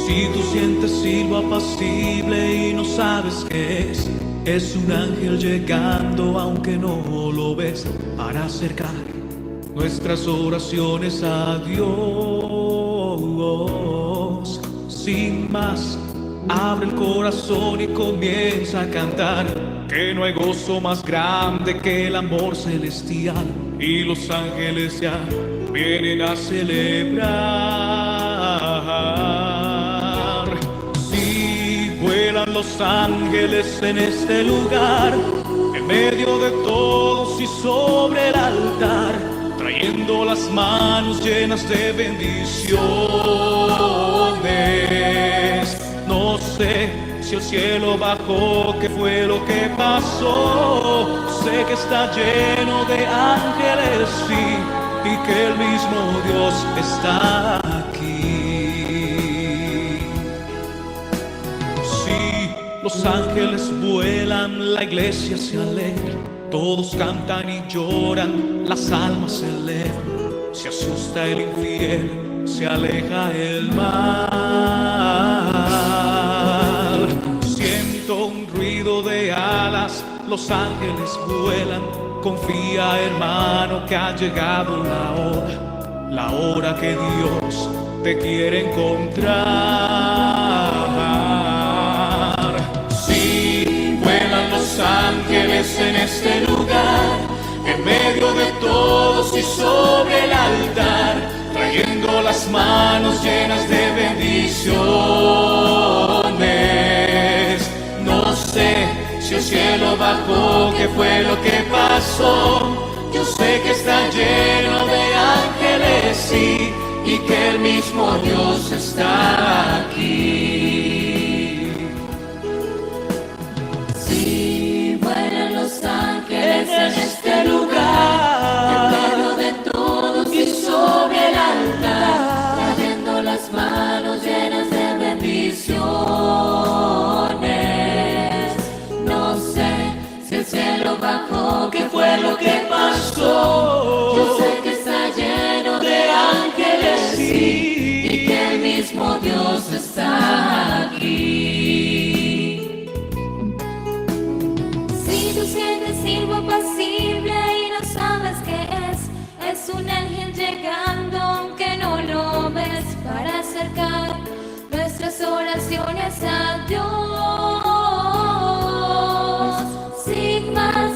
Si tú sientes silbo apacible y no sabes qué es un ángel llegando aunque no lo ves, para acercar nuestras oraciones a Dios. Sin más, abre el corazón y comienza a cantar, que no hay gozo más grande que el amor celestial, y los ángeles ya vienen a celebrar. Si vuelan los ángeles en este lugar, en medio de todos y sobre el altar, trayendo las manos llenas de bendiciones. No sé si el cielo bajó, qué fue lo que pasó. Sé que está lleno de ángeles, sí, y que el mismo Dios está aquí. Sí, los ángeles vuelan, la iglesia se alegra, todos cantan y lloran, las almas se elevan. Se asusta el infiel, se aleja el mal. Siento un ruido de alas, los ángeles vuelan. Confía, hermano, que ha llegado la hora que Dios te quiere encontrar. Sí, vuelan los ángeles en este lugar, en medio de todos y sobre el altar, trayendo las manos llenas de bendiciones. No sé si el cielo bajó, qué fue lo que pasó. Yo sé que está lleno de ángeles, sí, y que el mismo Dios está aquí. Sí, vuelan los ángeles en este lugar, en medio de todos y sobre el altar, trayendo las manos llenas de bendiciones. No sé si el cielo bajó, qué fue lo que pasó. Yo sé que está lleno de ángeles, sí, y que el mismo Dios está aquí. Si tú sientes silbo apacible y no sabes qué es un ángel llegando aunque no lo ves, para acercar nuestras oraciones a Dios. Sin más,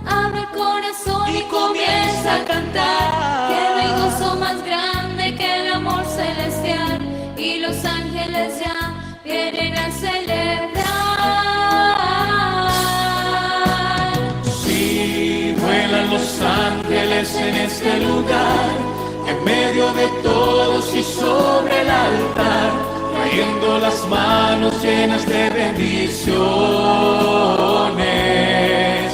abre el corazón y comienza a cantar, que no hay gozo más grande que el amor celestial, y los ángeles ya vienen a celebrar. Sí, vuelan los ángeles en este lugar, en medio de todos y sobre el altar, trayendo las manos llenas de bendiciones.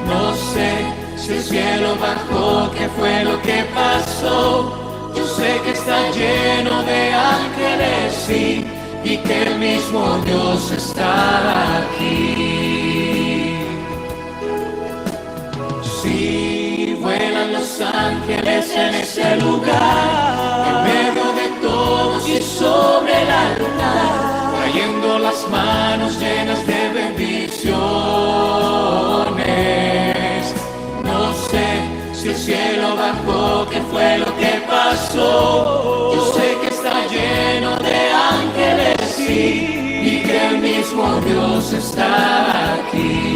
No sé si el cielo bajó, qué fue lo que pasó. Yo sé que está lleno de ángeles, sí, y que el mismo Dios está aquí. Sí, vuelan los ángeles en ese lugar, en medio de todos y sobre el altar, trayendo las manos llenas de bendiciones. No sé si el cielo bajó, qué fue lo que pasó. Yo sé que está lleno de ángeles, sí, y que el mismo Dios está aquí.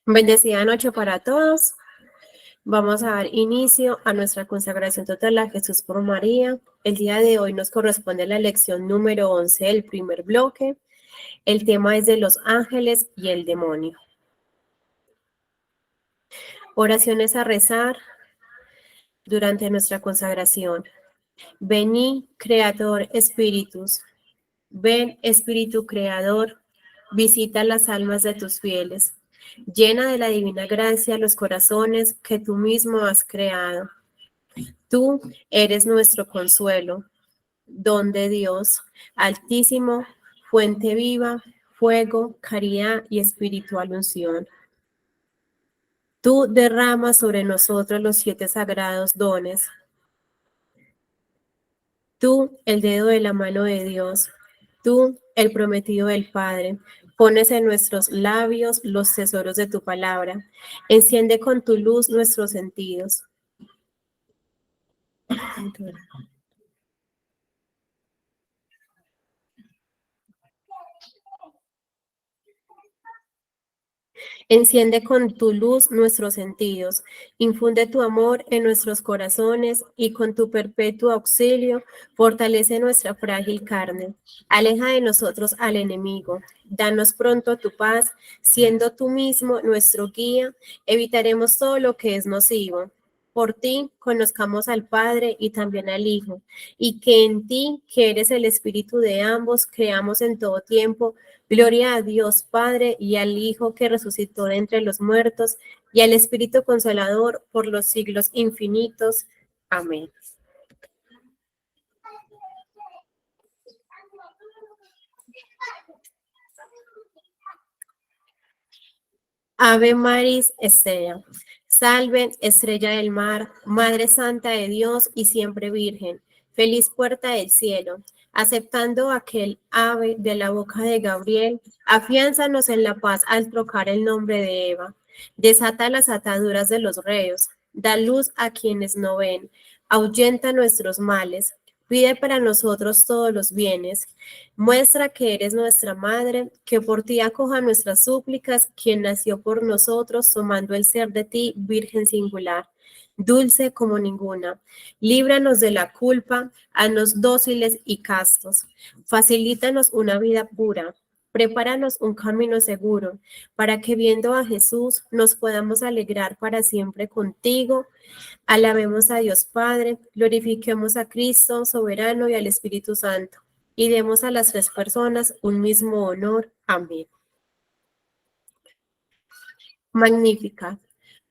Bendecida noche para todos. Vamos a dar inicio a nuestra consagración total a Jesús por María. El día de hoy nos corresponde la lección número 11 del primer bloque. El tema es de los ángeles y el demonio. Oraciones a rezar durante nuestra consagración. Vení, Creador Espíritus. Ven, Espíritu Creador, visita las almas de tus fieles. Llena de la divina gracia los corazones que tú mismo has creado. Tú eres nuestro consuelo, don de Dios, altísimo, fuente viva, fuego, caridad y espiritual unción. Tú derramas sobre nosotros los 7 sagrados dones. Tú, el dedo de la mano de Dios. Tú, el prometido del Padre. Pones en nuestros labios los tesoros de tu palabra. Enciende con tu luz nuestros sentidos. Enciende con tu luz nuestros sentidos, infunde tu amor en nuestros corazones y con tu perpetuo auxilio fortalece nuestra frágil carne. Aleja de nosotros al enemigo, danos pronto tu paz, siendo tú mismo nuestro guía, evitaremos todo lo que es nocivo. Por ti conozcamos al Padre y también al Hijo, y que en ti, que eres el Espíritu de ambos, creamos en todo tiempo. Gloria a Dios Padre y al Hijo que resucitó de entre los muertos y al Espíritu Consolador por los siglos infinitos. Amén. Ave Maris Estea. Salve, estrella del mar, Madre Santa de Dios y siempre Virgen, feliz puerta del cielo. Aceptando aquel ave de la boca de Gabriel, afiánzanos en la paz al trocar el nombre de Eva. Desata las ataduras de los reos, da luz a quienes no ven, ahuyenta nuestros males, pide para nosotros todos los bienes. Muestra que eres nuestra madre, que por ti acoja nuestras súplicas, quien nació por nosotros, tomando el ser de ti, Virgen singular, dulce como ninguna. Líbranos de la culpa, haznos dóciles y castos. Facilítanos una vida pura. Prepáranos un camino seguro, para que viendo a Jesús nos podamos alegrar para siempre contigo. Alabemos a Dios Padre, glorifiquemos a Cristo soberano y al Espíritu Santo, y demos a las 3 personas un mismo honor. Amén. Magnífica.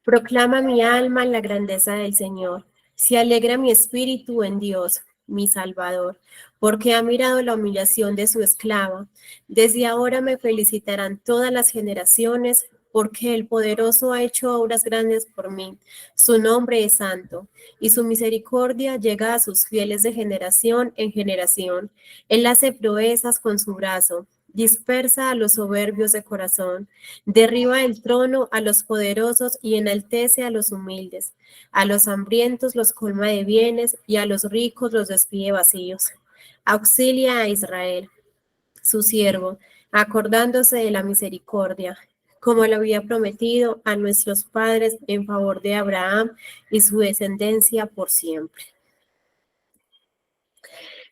Proclama mi alma la grandeza del Señor. Se alegra mi espíritu en Dios, mi Salvador, porque ha mirado la humillación de su esclava. Desde ahora me felicitarán todas las generaciones, porque el poderoso ha hecho obras grandes por mí. Su nombre es santo, y su misericordia llega a sus fieles de generación en generación. Él hace proezas con su brazo, dispersa a los soberbios de corazón, derriba del trono a los poderosos y enaltece a los humildes. A los hambrientos los colma de bienes y a los ricos los despide vacíos. Auxilia a Israel, su siervo, acordándose de la misericordia, como lo había prometido a nuestros padres en favor de Abraham y su descendencia por siempre.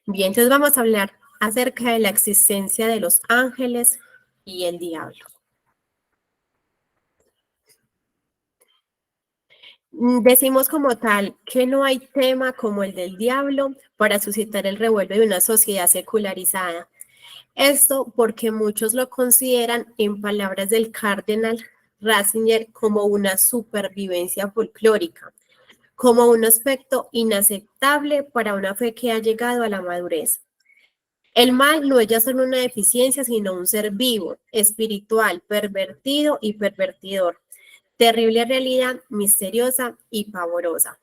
Bien, entonces vamos a hablar acerca de la existencia de los ángeles y el diablo. Decimos como tal que no hay tema como el del diablo para suscitar el revuelo de una sociedad secularizada. Esto porque muchos lo consideran, en palabras del cardenal Ratzinger, como una supervivencia folclórica, como un aspecto inaceptable para una fe que ha llegado a la madurez. El mal no es ya solo una deficiencia, sino un ser vivo, espiritual, pervertido y pervertidor. Terrible realidad, misteriosa y pavorosa.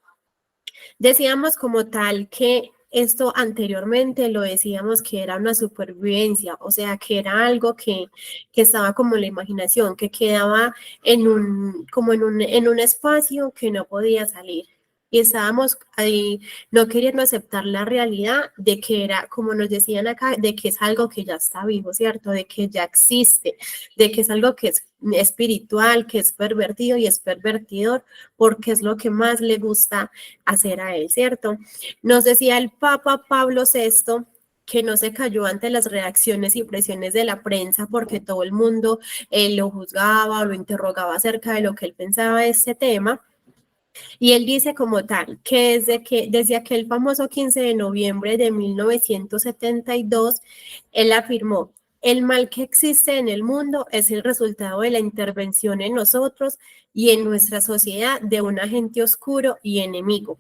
Decíamos como tal que esto anteriormente lo decíamos que era una supervivencia, o sea, que era algo que estaba como en la imaginación, que quedaba en un espacio que no podía salir. Y estábamos ahí no queriendo aceptar la realidad de que era, como nos decían acá, de que es algo que ya está vivo, ¿cierto? De que ya existe, de que es algo que es espiritual, que es pervertido y es pervertidor, porque es lo que más le gusta hacer a él, ¿cierto? Nos decía el Papa Pablo VI que no se cayó ante las reacciones y presiones de la prensa porque todo el mundo lo juzgaba o lo interrogaba acerca de lo que él pensaba de este tema. Y él dice como tal, que desde aquel famoso 15 de noviembre de 1972, él afirmó, el mal que existe en el mundo es el resultado de la intervención en nosotros y en nuestra sociedad de un agente oscuro y enemigo.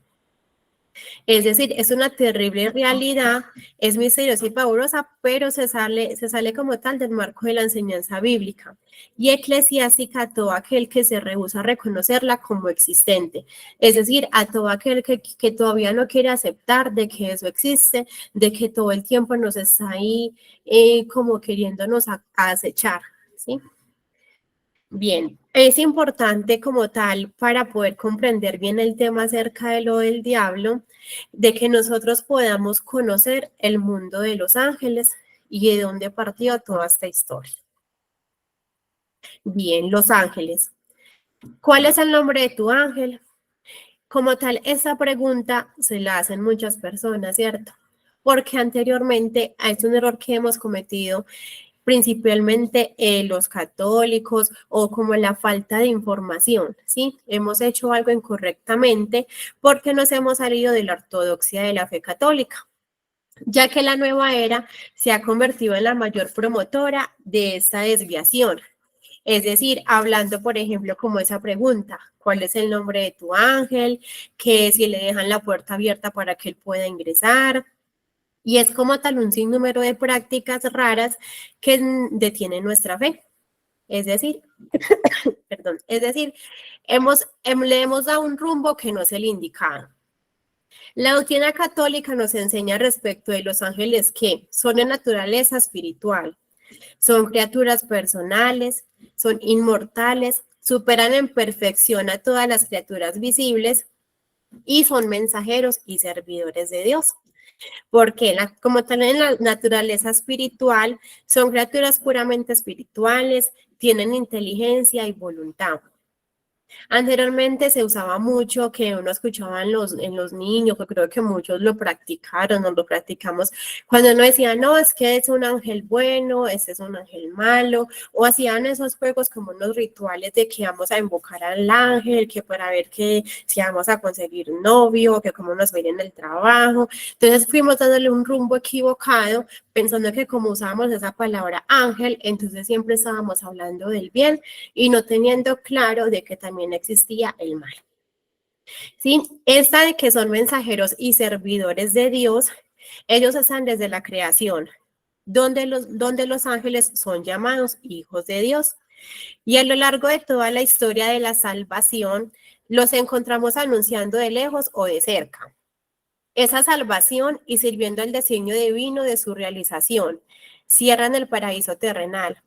Es decir, es una terrible realidad, es misteriosa y pavorosa, pero se sale como tal del marco de la enseñanza bíblica y eclesiástica a todo aquel que se rehúsa a reconocerla como existente. Es decir, a todo aquel que todavía no quiere aceptar de que eso existe, de que todo el tiempo nos está ahí como queriéndonos acechar, ¿sí? Bien, es importante como tal para poder comprender bien el tema acerca de lo del diablo, de que nosotros podamos conocer el mundo de los ángeles y de dónde partió toda esta historia. Bien, los ángeles. ¿Cuál es el nombre de tu ángel? Como tal, esa pregunta se la hacen muchas personas, ¿cierto? Porque anteriormente es un error que hemos cometido principalmente los católicos o como la falta de información, ¿sí? Hemos hecho algo incorrectamente porque nos hemos salido de la ortodoxia de la fe católica, ya que la nueva era se ha convertido en la mayor promotora de esta desviación. Es decir, hablando, por ejemplo, como esa pregunta, ¿cuál es el nombre de tu ángel? Que si le dejan la puerta abierta para que él pueda ingresar. Y es como tal un sinnúmero de prácticas raras que detienen nuestra fe. Es decir, perdón, es decir, le hemos dado un rumbo que no es el indicado. La doctrina católica nos enseña respecto de los ángeles que son de naturaleza espiritual, son criaturas personales, son inmortales, superan en perfección a todas las criaturas visibles y son mensajeros y servidores de Dios. Porque como tal en la naturaleza espiritual, son criaturas puramente espirituales, tienen inteligencia y voluntad. Anteriormente se usaba mucho que uno escuchaba en los niños, que creo que muchos lo practicaron o lo practicamos, cuando uno decía, no, es que es un ángel bueno, ese es un ángel malo, o hacían esos juegos como unos rituales de que vamos a invocar al ángel, que para ver que si vamos a conseguir un novio, que cómo nos va a ir en el trabajo. Entonces fuimos dándole un rumbo equivocado, pensando que como usábamos esa palabra ángel, entonces siempre estábamos hablando del bien y no teniendo claro de que también existía el mal. ¿Sí? Esta de que son mensajeros y servidores de Dios, ellos están desde la creación, donde los ángeles son llamados hijos de Dios. Y a lo largo de toda la historia de la salvación, los encontramos anunciando de lejos o de cerca. Esa salvación y sirviendo al designio divino de su realización, cierran el paraíso terrenal,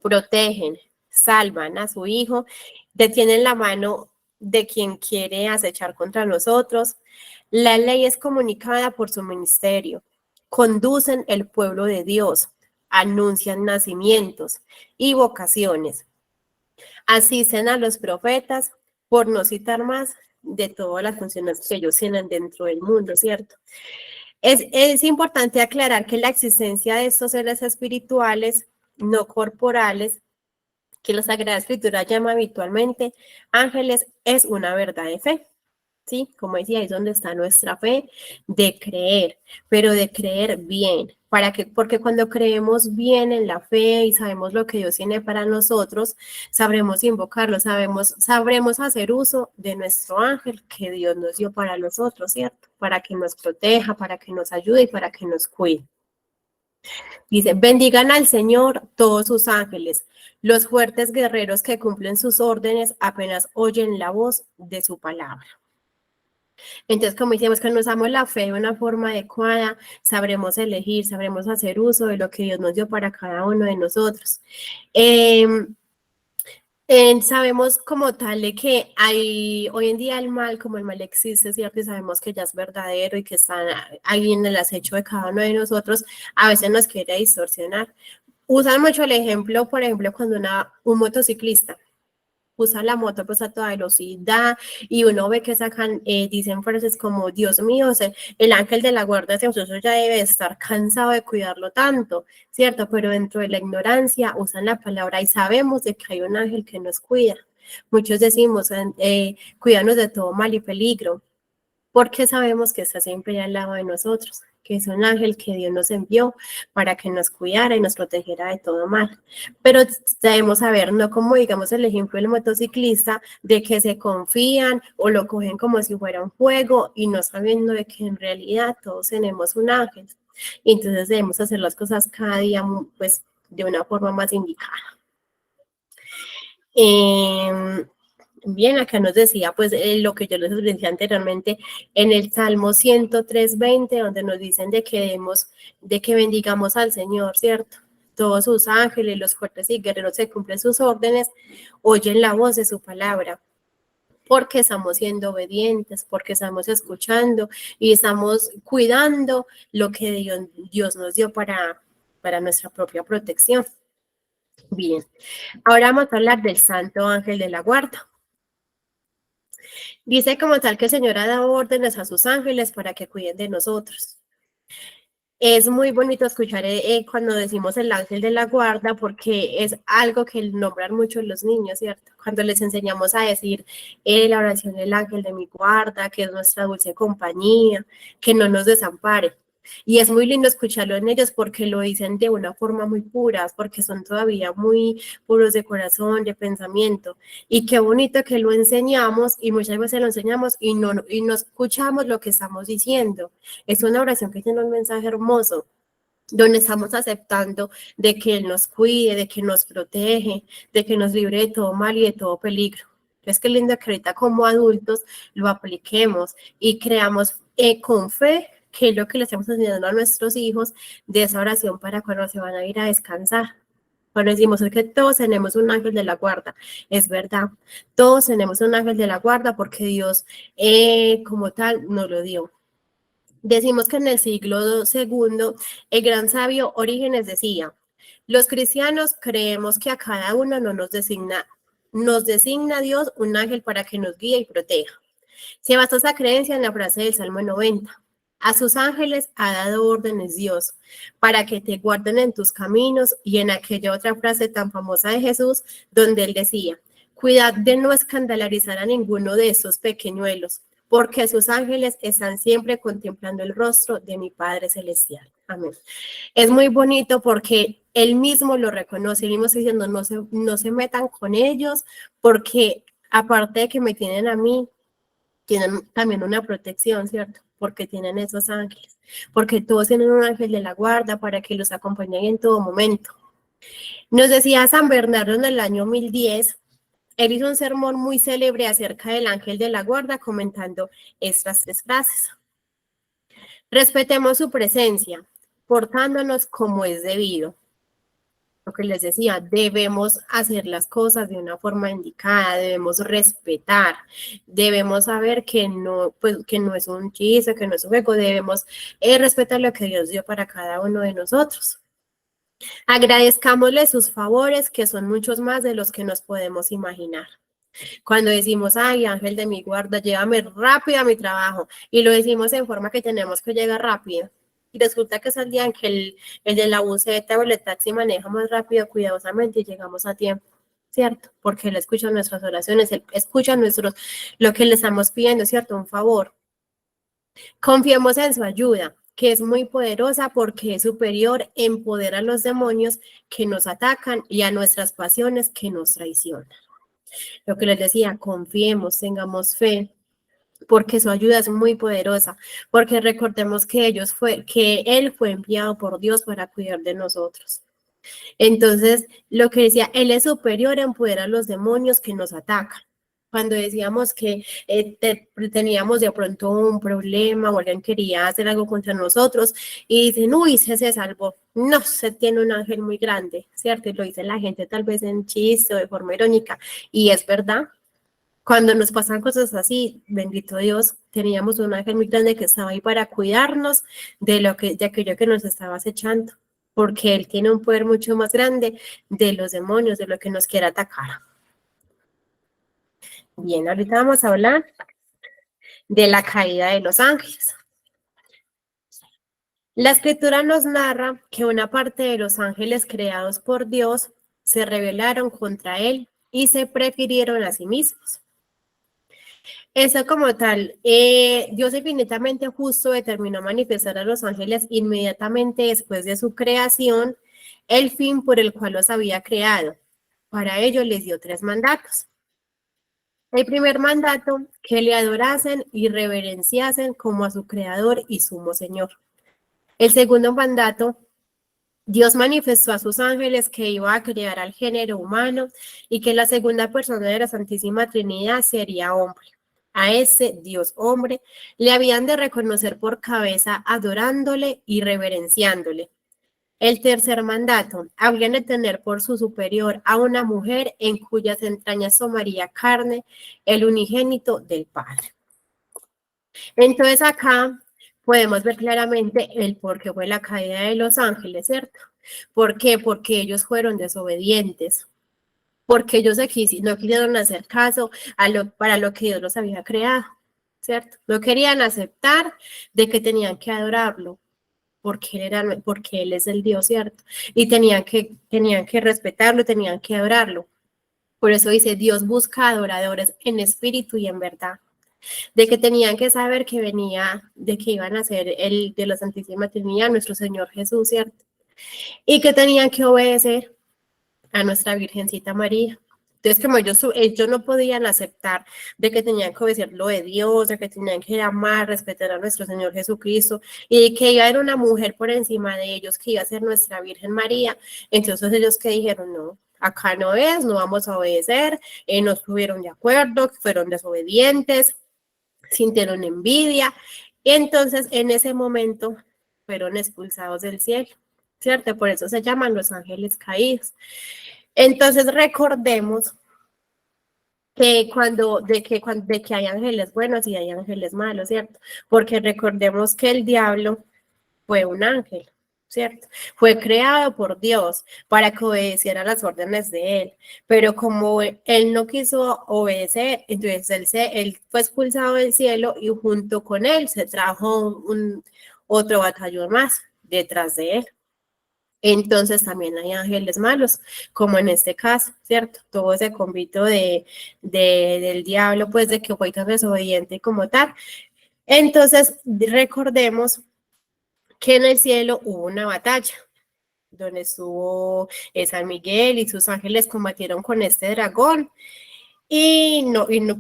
protegen, salvan a su hijo, detienen la mano de quien quiere acechar contra nosotros. La ley es comunicada por su ministerio. Conducen el pueblo de Dios, anuncian nacimientos y vocaciones. Asisten a los profetas, por no citar más de todas las funciones que ellos tienen dentro del mundo, ¿cierto? Es importante aclarar que la existencia de estos seres espirituales no corporales, que la Sagrada Escritura llama habitualmente ángeles, es una verdad de fe. ¿Sí? Como decía, es donde está nuestra fe de creer, pero de creer bien. Porque cuando creemos bien en la fe y sabemos lo que Dios tiene para nosotros, sabremos invocarlo, sabremos hacer uso de nuestro ángel que Dios nos dio para nosotros, ¿cierto? Para que nos proteja, para que nos ayude y para que nos cuide. Dice, bendigan al Señor todos sus ángeles, los fuertes guerreros que cumplen sus órdenes apenas oyen la voz de su palabra. Entonces, como decíamos, que nos usamos la fe de una forma adecuada, sabremos elegir, sabremos hacer uso de lo que Dios nos dio para cada uno de nosotros. Sabemos como tal de que hoy en día el mal, como el mal existe, ¿cierto? Y sabemos que ya es verdadero y que está ahí en el acecho de cada uno de nosotros, a veces nos quiere distorsionar. Usan mucho el ejemplo, por ejemplo, cuando un motociclista usa la moto pues a toda velocidad y uno ve que sacan, dicen frases como, Dios mío, el ángel de la guardia de Jesús ya debe estar cansado de cuidarlo tanto, ¿cierto? Pero dentro de la ignorancia usan la palabra y sabemos de que hay un ángel que nos cuida. Muchos decimos, cuídanos de todo mal y peligro. porque sabemos que está siempre al lado de nosotros, que es un ángel que Dios nos envió para que nos cuidara y nos protegiera de todo mal. Pero debemos saber, no como digamos el ejemplo del motociclista, de que se confían o lo cogen como si fuera un juego y no sabiendo de que en realidad todos tenemos un ángel. Y entonces debemos hacer las cosas cada día pues de una forma más indicada. Bien, acá nos decía pues lo que yo les decía anteriormente en el Salmo 103:20, donde nos dicen de que bendigamos al Señor, ¿cierto? Todos sus ángeles, los fuertes y guerreros que cumplen sus órdenes, oyen la voz de su palabra, porque estamos siendo obedientes, porque estamos escuchando y estamos cuidando lo que Dios nos dio para nuestra propia protección. Bien, ahora vamos a hablar del Santo Ángel de la Guarda. Dice como tal que el Señor ha dado órdenes a sus ángeles para que cuiden de nosotros. Es muy bonito escuchar cuando decimos el ángel de la guarda, porque es algo que nombran mucho los niños, ¿cierto? Cuando les enseñamos a decir la oración del ángel de mi guarda, que es nuestra dulce compañía, que no nos desampare. Y es muy lindo escucharlo en ellos porque lo dicen de una forma muy pura, porque son todavía muy puros de corazón, de pensamiento. Y qué bonito que lo enseñamos y muchas veces lo enseñamos y no escuchamos lo que estamos diciendo. Es una oración que tiene un mensaje hermoso, donde estamos aceptando de que Él nos cuide, de que nos protege, de que nos libre de todo mal y de todo peligro. Es que lindo que ahorita como adultos lo apliquemos y creamos con fe que es lo que le estamos enseñando a nuestros hijos de esa oración para cuando se van a ir a descansar. Cuando decimos es que todos tenemos un ángel de la guarda, es verdad, todos tenemos un ángel de la guarda porque Dios como tal nos lo dio. Decimos que en el siglo II, el gran sabio Orígenes decía, los cristianos creemos que a cada uno nos designa Dios un ángel para que nos guíe y proteja. Se basa esa creencia en la frase del Salmo 90. A sus ángeles ha dado órdenes Dios para que te guarden en tus caminos, y en aquella otra frase tan famosa de Jesús donde él decía, cuidad de no escandalizar a ninguno de esos pequeñuelos, porque sus ángeles están siempre contemplando el rostro de mi Padre Celestial. Amén. Es muy bonito porque él mismo lo reconoce, él mismo está diciendo, no se metan con ellos, porque aparte de que me tienen a mí, tienen también una protección, ¿cierto? Porque tienen esos ángeles, porque todos tienen un ángel de la guarda para que los acompañe en todo momento. Nos decía San Bernardo en el año 1010, él hizo un sermón muy célebre acerca del ángel de la guarda, comentando estas 3 frases. Respetemos su presencia, portándonos como es debido. Lo que les decía, debemos hacer las cosas de una forma indicada, debemos respetar, debemos saber que no es un chiste, que no es un juego, debemos respetar lo que Dios dio para cada uno de nosotros. Agradezcámosle sus favores, que son muchos más de los que nos podemos imaginar. Cuando decimos, ay, ángel de mi guarda, llévame rápido a mi trabajo, y lo decimos en forma que tenemos que llegar rápido, y resulta que es el día en que el de la buseta o el taxi maneja más rápido, cuidadosamente, y llegamos a tiempo, ¿cierto? Porque él escucha nuestras oraciones, él escucha lo que le estamos pidiendo, ¿cierto? Un favor. Confiemos en su ayuda, que es muy poderosa porque es superior en poder a los demonios que nos atacan y a nuestras pasiones que nos traicionan. Lo que les decía, confiemos, tengamos fe, porque su ayuda es muy poderosa, porque recordemos que Él fue enviado por Dios para cuidar de nosotros. Entonces, lo que decía, Él es superior en poder a los demonios que nos atacan. Cuando decíamos que teníamos de pronto un problema o alguien quería hacer algo contra nosotros y dicen, uy, se salvó. No, se tiene un ángel muy grande, ¿cierto? Y lo dice la gente tal vez en chiste o de forma irónica. Y es verdad. Cuando nos pasan cosas así, bendito Dios, teníamos un ángel muy grande que estaba ahí para cuidarnos de aquello que nos estaba acechando, porque Él tiene un poder mucho más grande de los demonios, de lo que nos quiere atacar. Bien, ahorita vamos a hablar de la caída de los ángeles. La escritura nos narra que una parte de los ángeles creados por Dios se rebelaron contra Él y se prefirieron a sí mismos. Eso como tal, Dios infinitamente justo determinó manifestar a los ángeles inmediatamente después de su creación el fin por el cual los había creado. Para ello les dio 3 mandatos. El primer mandato, que le adorasen y reverenciasen como a su creador y sumo Señor. El segundo mandato, Dios manifestó a sus ángeles que iba a crear al género humano y que la segunda persona de la Santísima Trinidad sería hombre. A ese Dios hombre le habían de reconocer por cabeza adorándole y reverenciándole. El tercer mandato, habían de tener por su superior a una mujer en cuyas entrañas tomaría carne el unigénito del Padre. Entonces acá podemos ver claramente el por qué fue la caída de los ángeles, ¿cierto? ¿Por qué? Porque ellos fueron desobedientes, porque ellos no quisieron hacer caso para lo que Dios los había creado, ¿cierto? No querían aceptar de que tenían que adorarlo, porque Él es el Dios, ¿cierto? Y tenían que respetarlo, tenían que adorarlo. Por eso dice, Dios busca adoradores en espíritu y en verdad, de que tenían que saber que venía, de que iban a ser el de la Santísima Trinidad, nuestro Señor Jesús, ¿cierto? Y que tenían que obedecer a nuestra Virgencita María. Entonces, como ellos no podían aceptar de que tenían que obedecer lo de Dios, de que tenían que amar, respetar a nuestro Señor Jesucristo, y de que iba a haber una mujer por encima de ellos, que iba a ser nuestra Virgen María. Entonces ellos que dijeron, no, acá no es, no vamos a obedecer, no estuvieron de acuerdo, fueron desobedientes, sintieron envidia, y entonces en ese momento fueron expulsados del cielo, ¿cierto? Por eso se llaman los ángeles caídos. Entonces recordemos que de que hay ángeles buenos y hay ángeles malos, ¿cierto? Porque recordemos que el diablo fue un ángel, ¿cierto? Fue creado por Dios para que obedeciera las órdenes de él, pero como él no quiso obedecer, entonces él fue expulsado del cielo y junto con él se trajo otro batallón más detrás de él. Entonces también hay ángeles malos, como en este caso, ¿cierto? Todo ese convito del diablo, pues de que fue tan desobediente como tal. Entonces, recordemos que en el cielo hubo una batalla, donde estuvo San Miguel y sus ángeles combatieron con este dragón,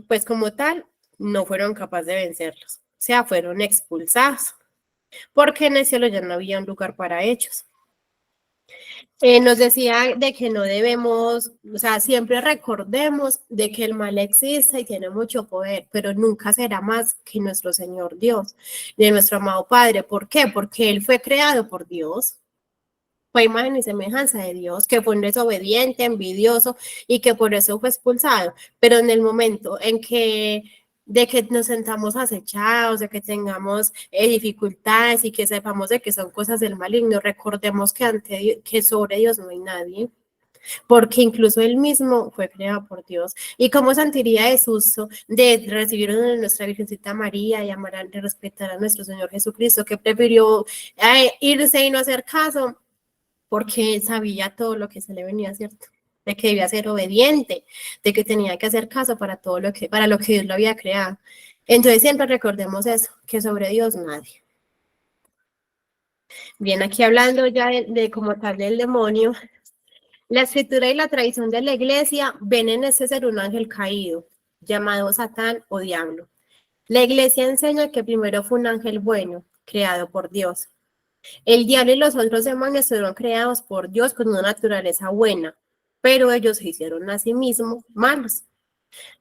pues como tal, no fueron capaces de vencerlos, o sea, fueron expulsados, porque en el cielo ya no había un lugar para ellos. Nos decía de que no debemos, o sea, siempre recordemos de que el mal existe y tiene mucho poder, pero nunca será más que nuestro Señor Dios, de nuestro amado Padre. ¿Por qué? Porque Él fue creado por Dios, fue imagen y semejanza de Dios, que fue un desobediente, envidioso y que por eso fue expulsado. Pero en el momento en que de que nos sentamos acechados, de que tengamos dificultades y que sepamos de que son cosas del maligno, recordemos que sobre Dios no hay nadie, porque incluso Él mismo fue creado por Dios. ¿Y cómo sentiría de susto de recibir a nuestra Virgencita María y amar y respetar a nuestro Señor Jesucristo, que prefirió irse y no hacer caso, porque sabía todo lo que se le venía, ¿cierto? De que debía ser obediente, de que tenía que hacer caso para lo que Dios lo había creado. Entonces siempre recordemos eso, que sobre Dios nadie. Bien, aquí hablando ya de como tal del demonio, la escritura y la tradición de la iglesia ven en ese ser un ángel caído, llamado Satán o diablo. La iglesia enseña que primero fue un ángel bueno, creado por Dios. El diablo y los otros demonios fueron creados por Dios con una naturaleza buena, pero ellos se hicieron a sí mismos malos.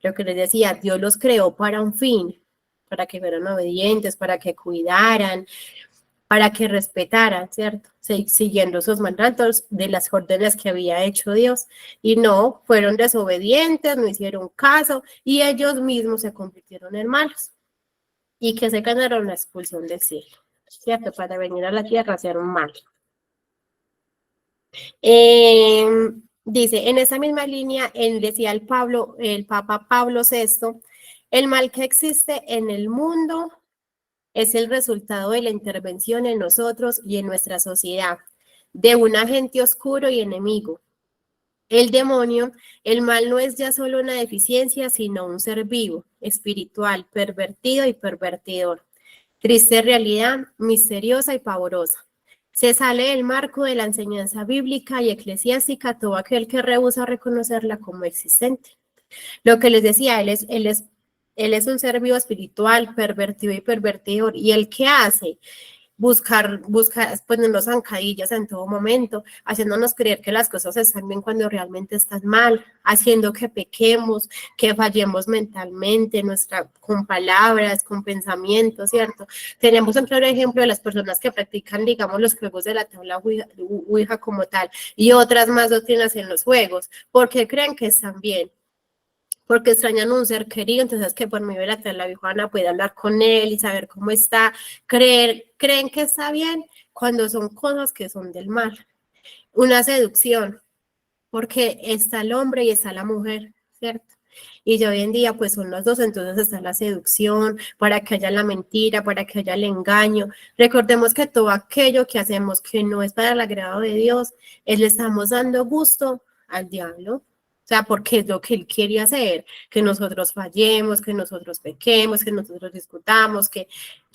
Lo que les decía, Dios los creó para un fin, para que fueran obedientes, para que cuidaran, para que respetaran, ¿cierto? Siguiendo sus mandatos de las órdenes que había hecho Dios. Y no, fueron desobedientes, no hicieron caso y ellos mismos se convirtieron en malos. Y que se ganaron la expulsión del cielo, ¿cierto? Para venir a la tierra a hacer un mal. Dice, en esa misma línea, decía el Papa Pablo VI, el mal que existe en el mundo es el resultado de la intervención en nosotros y en nuestra sociedad, de un agente oscuro y enemigo, El demonio, el mal no es ya solo una deficiencia, sino un ser vivo, espiritual, pervertido y pervertidor. Triste realidad, misteriosa y pavorosa. Se sale del marco de la enseñanza bíblica y eclesiástica todo aquel que rehúsa reconocerla como existente. Lo que les decía, él es un ser vivo espiritual, pervertido y pervertidor. ¿Y él qué hace? Buscar, ponernos zancadillas en todo momento, haciéndonos creer que las cosas están bien cuando realmente están mal, haciendo que pequemos, que fallemos mentalmente, con palabras, con pensamientos, ¿cierto? Tenemos un claro ejemplo de las personas que practican, digamos, los juegos de la tabla Ouija como tal, y otras más doctrinas en los juegos, porque creen que están bien, porque extrañan un ser querido, entonces que por medio de la tabla Ouija puede hablar con él y saber cómo está, creen que está bien cuando son cosas que son del mal. Una seducción, porque está el hombre y está la mujer, ¿cierto? Y ya hoy en día pues son los dos, entonces está la seducción, para que haya la mentira, para que haya el engaño. Recordemos que todo aquello que hacemos que no es para el agrado de Dios, le estamos dando gusto al diablo. O sea, porque es lo que él quiere hacer, que nosotros fallemos, que nosotros pequemos, que nosotros discutamos, que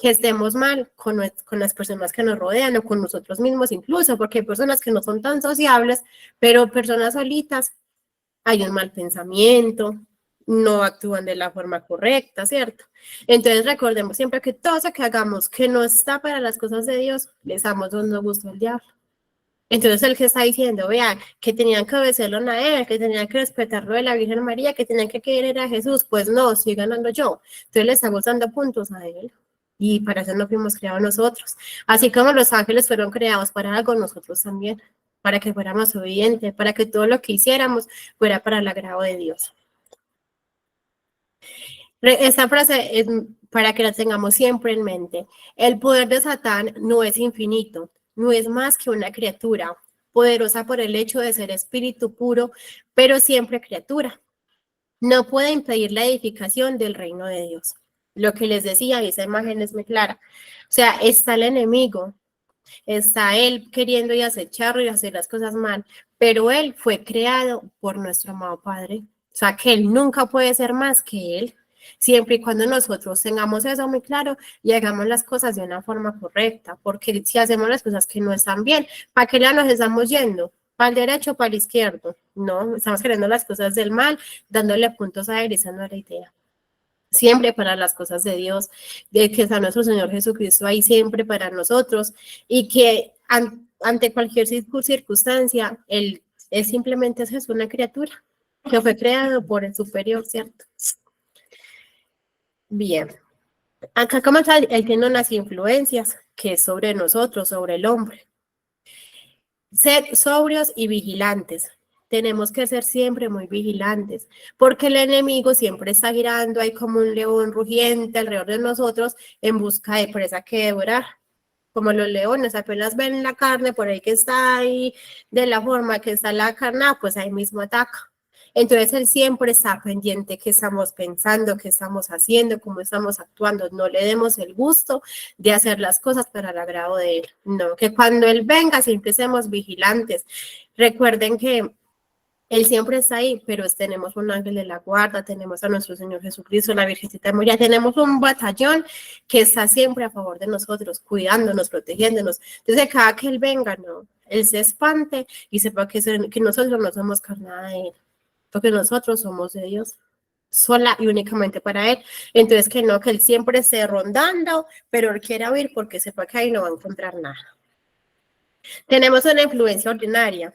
estemos mal con las personas que nos rodean o con nosotros mismos incluso, porque hay personas que no son tan sociables, pero personas solitas, hay un mal pensamiento, no actúan de la forma correcta, ¿cierto? Entonces recordemos siempre que todo eso que hagamos que no está para las cosas de Dios, le estamos dando gusto al diablo. Entonces el que está diciendo, vean, que tenían que obedecerlo a él, que tenían que respetarlo de la Virgen María, que tenían que querer a Jesús, pues no, estoy ganando yo. Entonces le estamos dando puntos a él. Y para eso no fuimos creados nosotros. Así como los ángeles fueron creados para algo, nosotros también, para que fuéramos obedientes, para que todo lo que hiciéramos fuera para el agrado de Dios. Esta frase es para que la tengamos siempre en mente. El poder de Satán no es infinito, no es más que una criatura, poderosa por el hecho de ser espíritu puro, pero siempre criatura. No puede impedir la edificación del reino de Dios. Lo que les decía, esa imagen es muy clara. O sea, está el enemigo, está él queriendo y acecharlo y hacer las cosas mal, pero él fue creado por nuestro amado Padre. O sea, que él nunca puede ser más que él, siempre y cuando nosotros tengamos eso muy claro y hagamos las cosas de una forma correcta, porque si hacemos las cosas que no están bien, ¿para qué lado nos estamos yendo? ¿Para el derecho o para el izquierdo? No, estamos queriendo las cosas del mal, dándole puntos a él, esa no es la idea. Siempre para las cosas de Dios, de que está nuestro Señor Jesucristo ahí siempre para nosotros y que ante cualquier circunstancia, Él es simplemente es una criatura que fue creado por el superior, ¿cierto? Bien, acá como tal, Él tiene unas influencias que es sobre nosotros, sobre el hombre. Ser sobrios y vigilantes. Tenemos que ser siempre muy vigilantes, porque el enemigo siempre está girando ahí como un león rugiente alrededor de nosotros en busca de presa que devorar. Como los leones, apenas ven la carne por ahí que está ahí, de la forma que está la carne, pues ahí mismo ataca. Entonces él siempre está pendiente qué estamos pensando, qué estamos haciendo, cómo estamos actuando. No le demos el gusto de hacer las cosas para el agrado de él. No, que cuando él venga siempre seamos vigilantes. Recuerden que él siempre está ahí, pero tenemos un ángel de la guarda, tenemos a nuestro Señor Jesucristo, la Virgencita de María, tenemos un batallón que está siempre a favor de nosotros, cuidándonos, protegiéndonos. Entonces, cada que Él venga, no, Él se espante y sepa que nosotros no somos carnada de Él, porque nosotros somos de Dios, sola y únicamente para Él. Entonces, que no, que Él siempre esté rondando, pero Él quiera huir porque sepa que ahí no va a encontrar nada. Tenemos una influencia ordinaria,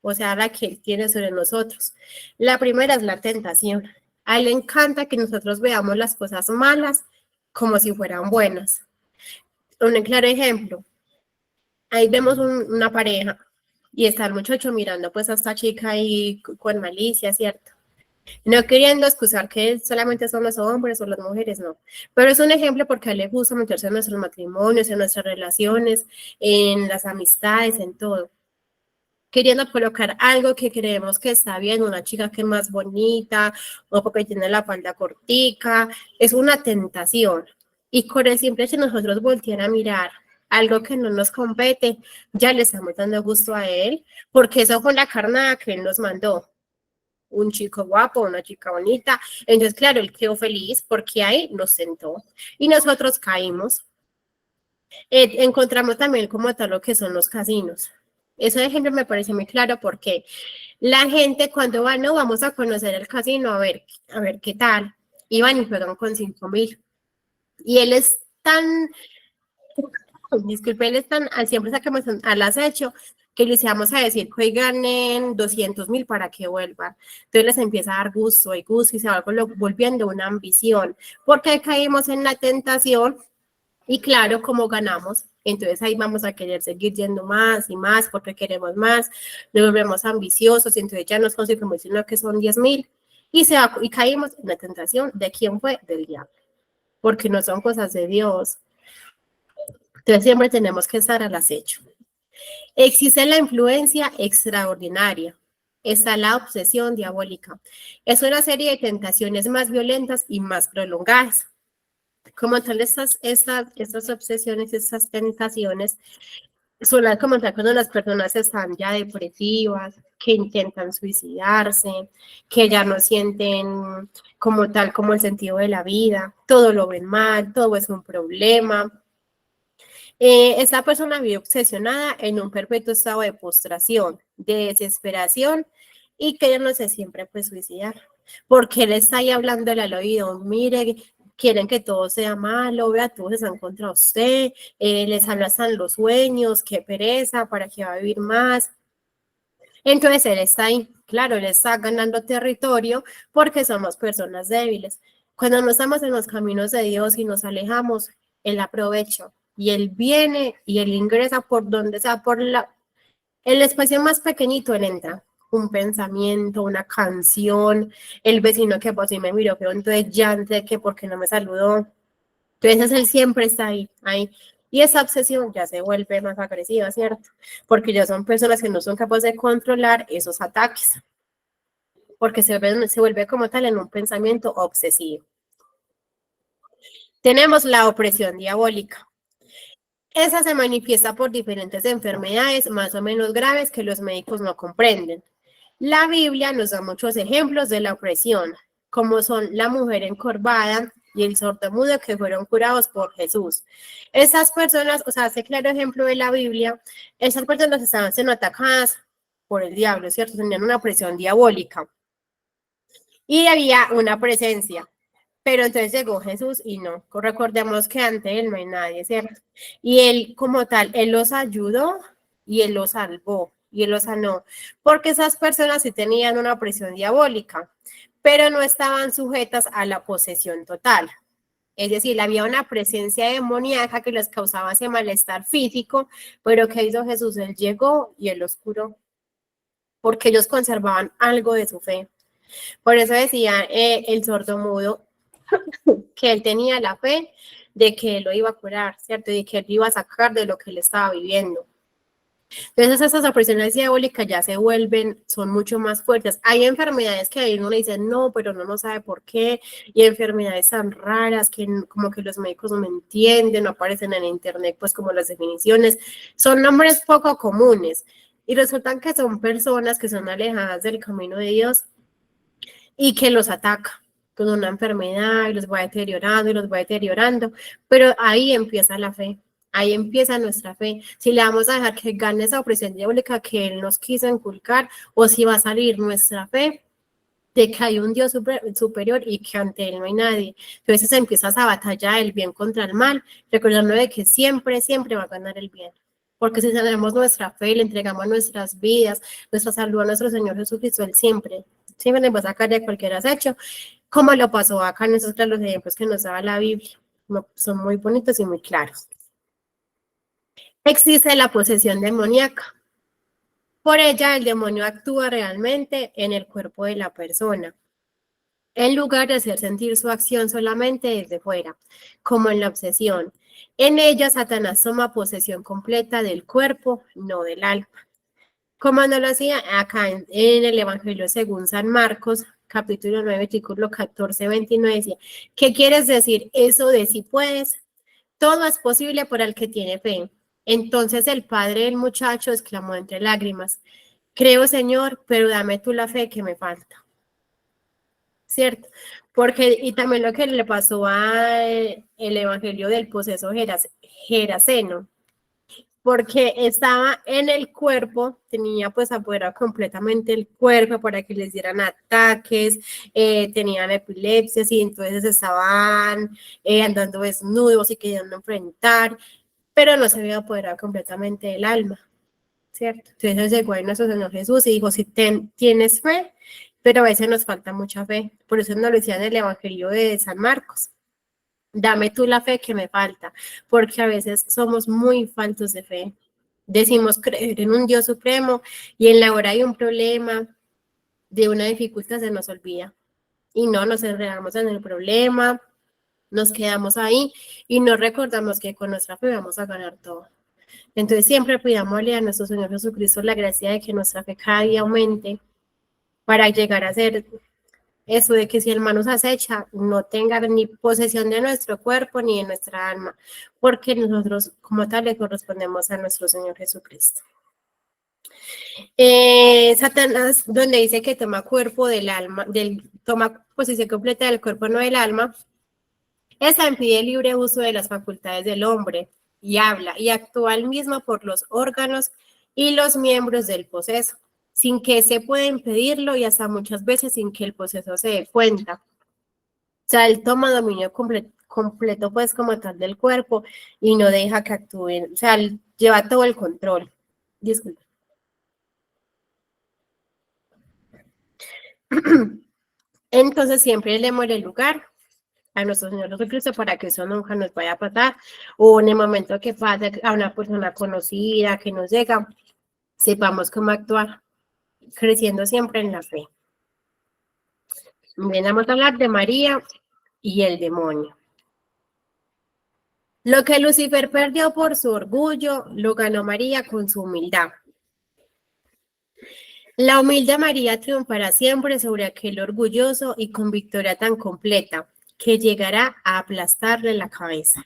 o sea, la que Él tiene sobre nosotros. La primera es la tentación. A Él le encanta que nosotros veamos las cosas malas como si fueran buenas. Un claro ejemplo, ahí vemos una pareja y está el muchacho mirando pues a esta chica ahí con malicia, ¿cierto? No queriendo excusar que solamente son los hombres o las mujeres, no. Pero es un ejemplo porque a él le gusta meterse en nuestros matrimonios, en nuestras relaciones, en las amistades, en todo. Queriendo colocar algo que creemos que está bien, una chica que es más bonita o porque tiene la falda cortica, es una tentación. Y con el simple hecho de nosotros voltear a mirar algo que no nos compete, ya le estamos dando gusto a él, porque eso fue la carnada que él nos mandó. Un chico guapo, una chica bonita. Entonces, claro, él quedó feliz porque ahí nos sentó y nosotros caímos. Encontramos también como tal lo que son los casinos. Ese ejemplo me parece muy claro porque la gente cuando va, no, vamos a conocer el casino, a ver qué tal. Y van y juegan con 5,000. Y él es tan, disculpe, él es tan, siempre sacamos al acecho que les íbamos a decir que hoy ganen 200,000 para que vuelvan. Entonces les empieza a dar gusto y gusto y se va volviendo una ambición, porque caímos en la tentación y claro, como ganamos, entonces ahí vamos a querer seguir yendo más y más porque queremos más, nos volvemos ambiciosos y entonces ya nos conseguimos sino que son 10,000 y caímos en la tentación de quién fue, del diablo, porque no son cosas de Dios. Entonces siempre tenemos que estar al acecho. Existe la influencia extraordinaria. Está la obsesión diabólica. Es una serie de tentaciones más violentas y más prolongadas. Como tal, estas obsesiones, estas tentaciones, son como tal cuando las personas están ya depresivas, que intentan suicidarse, que ya no sienten como tal como el sentido de la vida, todo lo ven mal, todo es un problema. Esta persona vive obsesionada en un perpetuo estado de postración, de desesperación y queriéndose siempre pues suicidar, porque él está ahí hablando al oído, mire, quieren que todo sea malo, vea, todos están contra usted, les hablan los sueños, qué pereza, para qué va a vivir más. Entonces él está ahí, claro, él está ganando territorio porque somos personas débiles. Cuando no estamos en los caminos de Dios y nos alejamos, él aprovecha y él viene y él ingresa por donde sea, el espacio más pequeñito, él entra. Un pensamiento, una canción, el vecino que pues sí me miró, pero entonces ya sé que porque no me saludó. Entonces él siempre está ahí. Y esa obsesión ya se vuelve más agresiva, ¿cierto? Porque ya son personas que no son capaces de controlar esos ataques, porque se vuelve como tal en un pensamiento obsesivo. Tenemos la opresión diabólica. Esa se manifiesta por diferentes enfermedades más o menos graves que los médicos no comprenden. La Biblia nos da muchos ejemplos de la opresión, como son la mujer encorvada y el sordomudo que fueron curados por Jesús. Esas personas, o sea, hace claro ejemplo de la Biblia, esas personas estaban siendo atacadas por el diablo, ¿cierto? Tenían una opresión diabólica. Y había una presencia. Pero entonces llegó Jesús y no, recordemos que ante él no hay nadie, ¿cierto? Y él como tal, él los ayudó y él los salvó y él los sanó, porque esas personas sí tenían una presión diabólica, pero no estaban sujetas a la posesión total. Es decir, había una presencia demoníaca que les causaba ese malestar físico, pero ¿qué hizo Jesús? Él llegó y él los curó, porque ellos conservaban algo de su fe. Por eso decía el sordomudo, que él tenía la fe de que él lo iba a curar, ¿cierto? Y que él iba a sacar de lo que él estaba viviendo. Entonces esas opresiones diabólicas ya se vuelven, son mucho más fuertes. Hay enfermedades que ahí uno le dice, no, pero no sabe por qué, y enfermedades tan raras que como que los médicos no me entienden, no aparecen en internet, pues como las definiciones, son nombres poco comunes, y resultan que son personas que son alejadas del camino de Dios y que los ataca con una enfermedad y los va deteriorando y los va deteriorando, pero ahí empieza la fe, ahí empieza nuestra fe, si le vamos a dejar que gane esa opresión diabólica que él nos quiso inculcar o si va a salir nuestra fe de que hay un Dios superior y que ante él no hay nadie. Entonces empieza esa batalla del bien contra el mal, recordando de que siempre, siempre va a ganar el bien. Porque si tenemos nuestra fe, le entregamos nuestras vidas, nuestra salud a nuestro Señor Jesucristo, Él siempre nos va a sacar de cualquier acecho, como lo pasó acá en esos claros ejemplos que nos da la Biblia. Son muy bonitos y muy claros. Existe la posesión demoníaca. Por ella, el demonio actúa realmente en el cuerpo de la persona, en lugar de hacer sentir su acción solamente desde fuera, como en la obsesión. En ella, Satanás toma posesión completa del cuerpo, no del alma. Como no lo hacía acá en el Evangelio según San Marcos, capítulo 9, versículo 14, 29, decía, ¿qué quieres decir eso de si puedes? Todo es posible para el que tiene fe. Entonces el padre del muchacho exclamó entre lágrimas, creo, Señor, pero dame tú la fe que me falta. ¿Cierto? Porque, y también lo que le pasó al el evangelio del poseso Geraseno, porque estaba en el cuerpo, tenía pues afuera completamente el cuerpo para que les dieran ataques, tenían epilepsias y entonces estaban andando desnudos y queriendo enfrentar, pero no se había apoderado completamente del alma, ¿cierto? Entonces llegó ahí nuestro Señor Jesús y dijo, si tienes fe, pero a veces nos falta mucha fe, por eso nos lo decía en el Evangelio de San Marcos. Dame tú la fe que me falta, porque a veces somos muy faltos de fe. Decimos creer en un Dios supremo y en la hora de un problema, de una dificultad, se nos olvida. Y no nos enredamos en el problema, nos quedamos ahí y no recordamos que con nuestra fe vamos a ganar todo. Entonces siempre pidámosle a nuestro Señor Jesucristo la gracia de que nuestra fe cada día aumente para llegar a ser eso de que si el mal nos acecha, no tenga ni posesión de nuestro cuerpo ni de nuestra alma, porque nosotros como tal le correspondemos a nuestro Señor Jesucristo. Satanás, donde dice que toma cuerpo del alma, toma posesión completa del cuerpo, no del alma, esa impide el libre uso de las facultades del hombre y habla y actúa al mismo por los órganos y los miembros del poseso, sin que se pueda impedirlo y hasta muchas veces sin que el poseso se dé cuenta. O sea, él toma dominio completo pues como tal del cuerpo y no deja que actúen, o sea, él lleva todo el control. Disculpe. Entonces siempre le muere el lugar a nuestro Señor Jesucristo para que eso nunca nos vaya a pasar, o en el momento que pase a una persona conocida que nos llega, sepamos cómo actuar, creciendo siempre en la fe. Bien, vamos a hablar de María y el demonio. Lo que Lucifer perdió por su orgullo, lo ganó María con su humildad. La humilde María triunfará siempre sobre aquel orgulloso y con victoria tan completa que llegará a aplastarle la cabeza.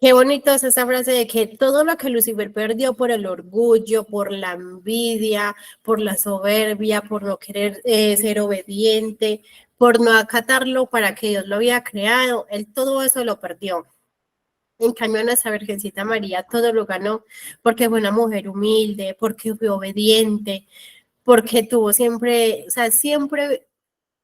Qué bonito es esa frase de que todo lo que Lucifer perdió por el orgullo, por la envidia, por la soberbia, por no querer ser obediente, por no acatarlo para que Dios lo había creado, él todo eso lo perdió. En cambio, nuestra Virgencita María todo lo ganó porque fue una mujer humilde, porque fue obediente, porque tuvo siempre, o sea, siempre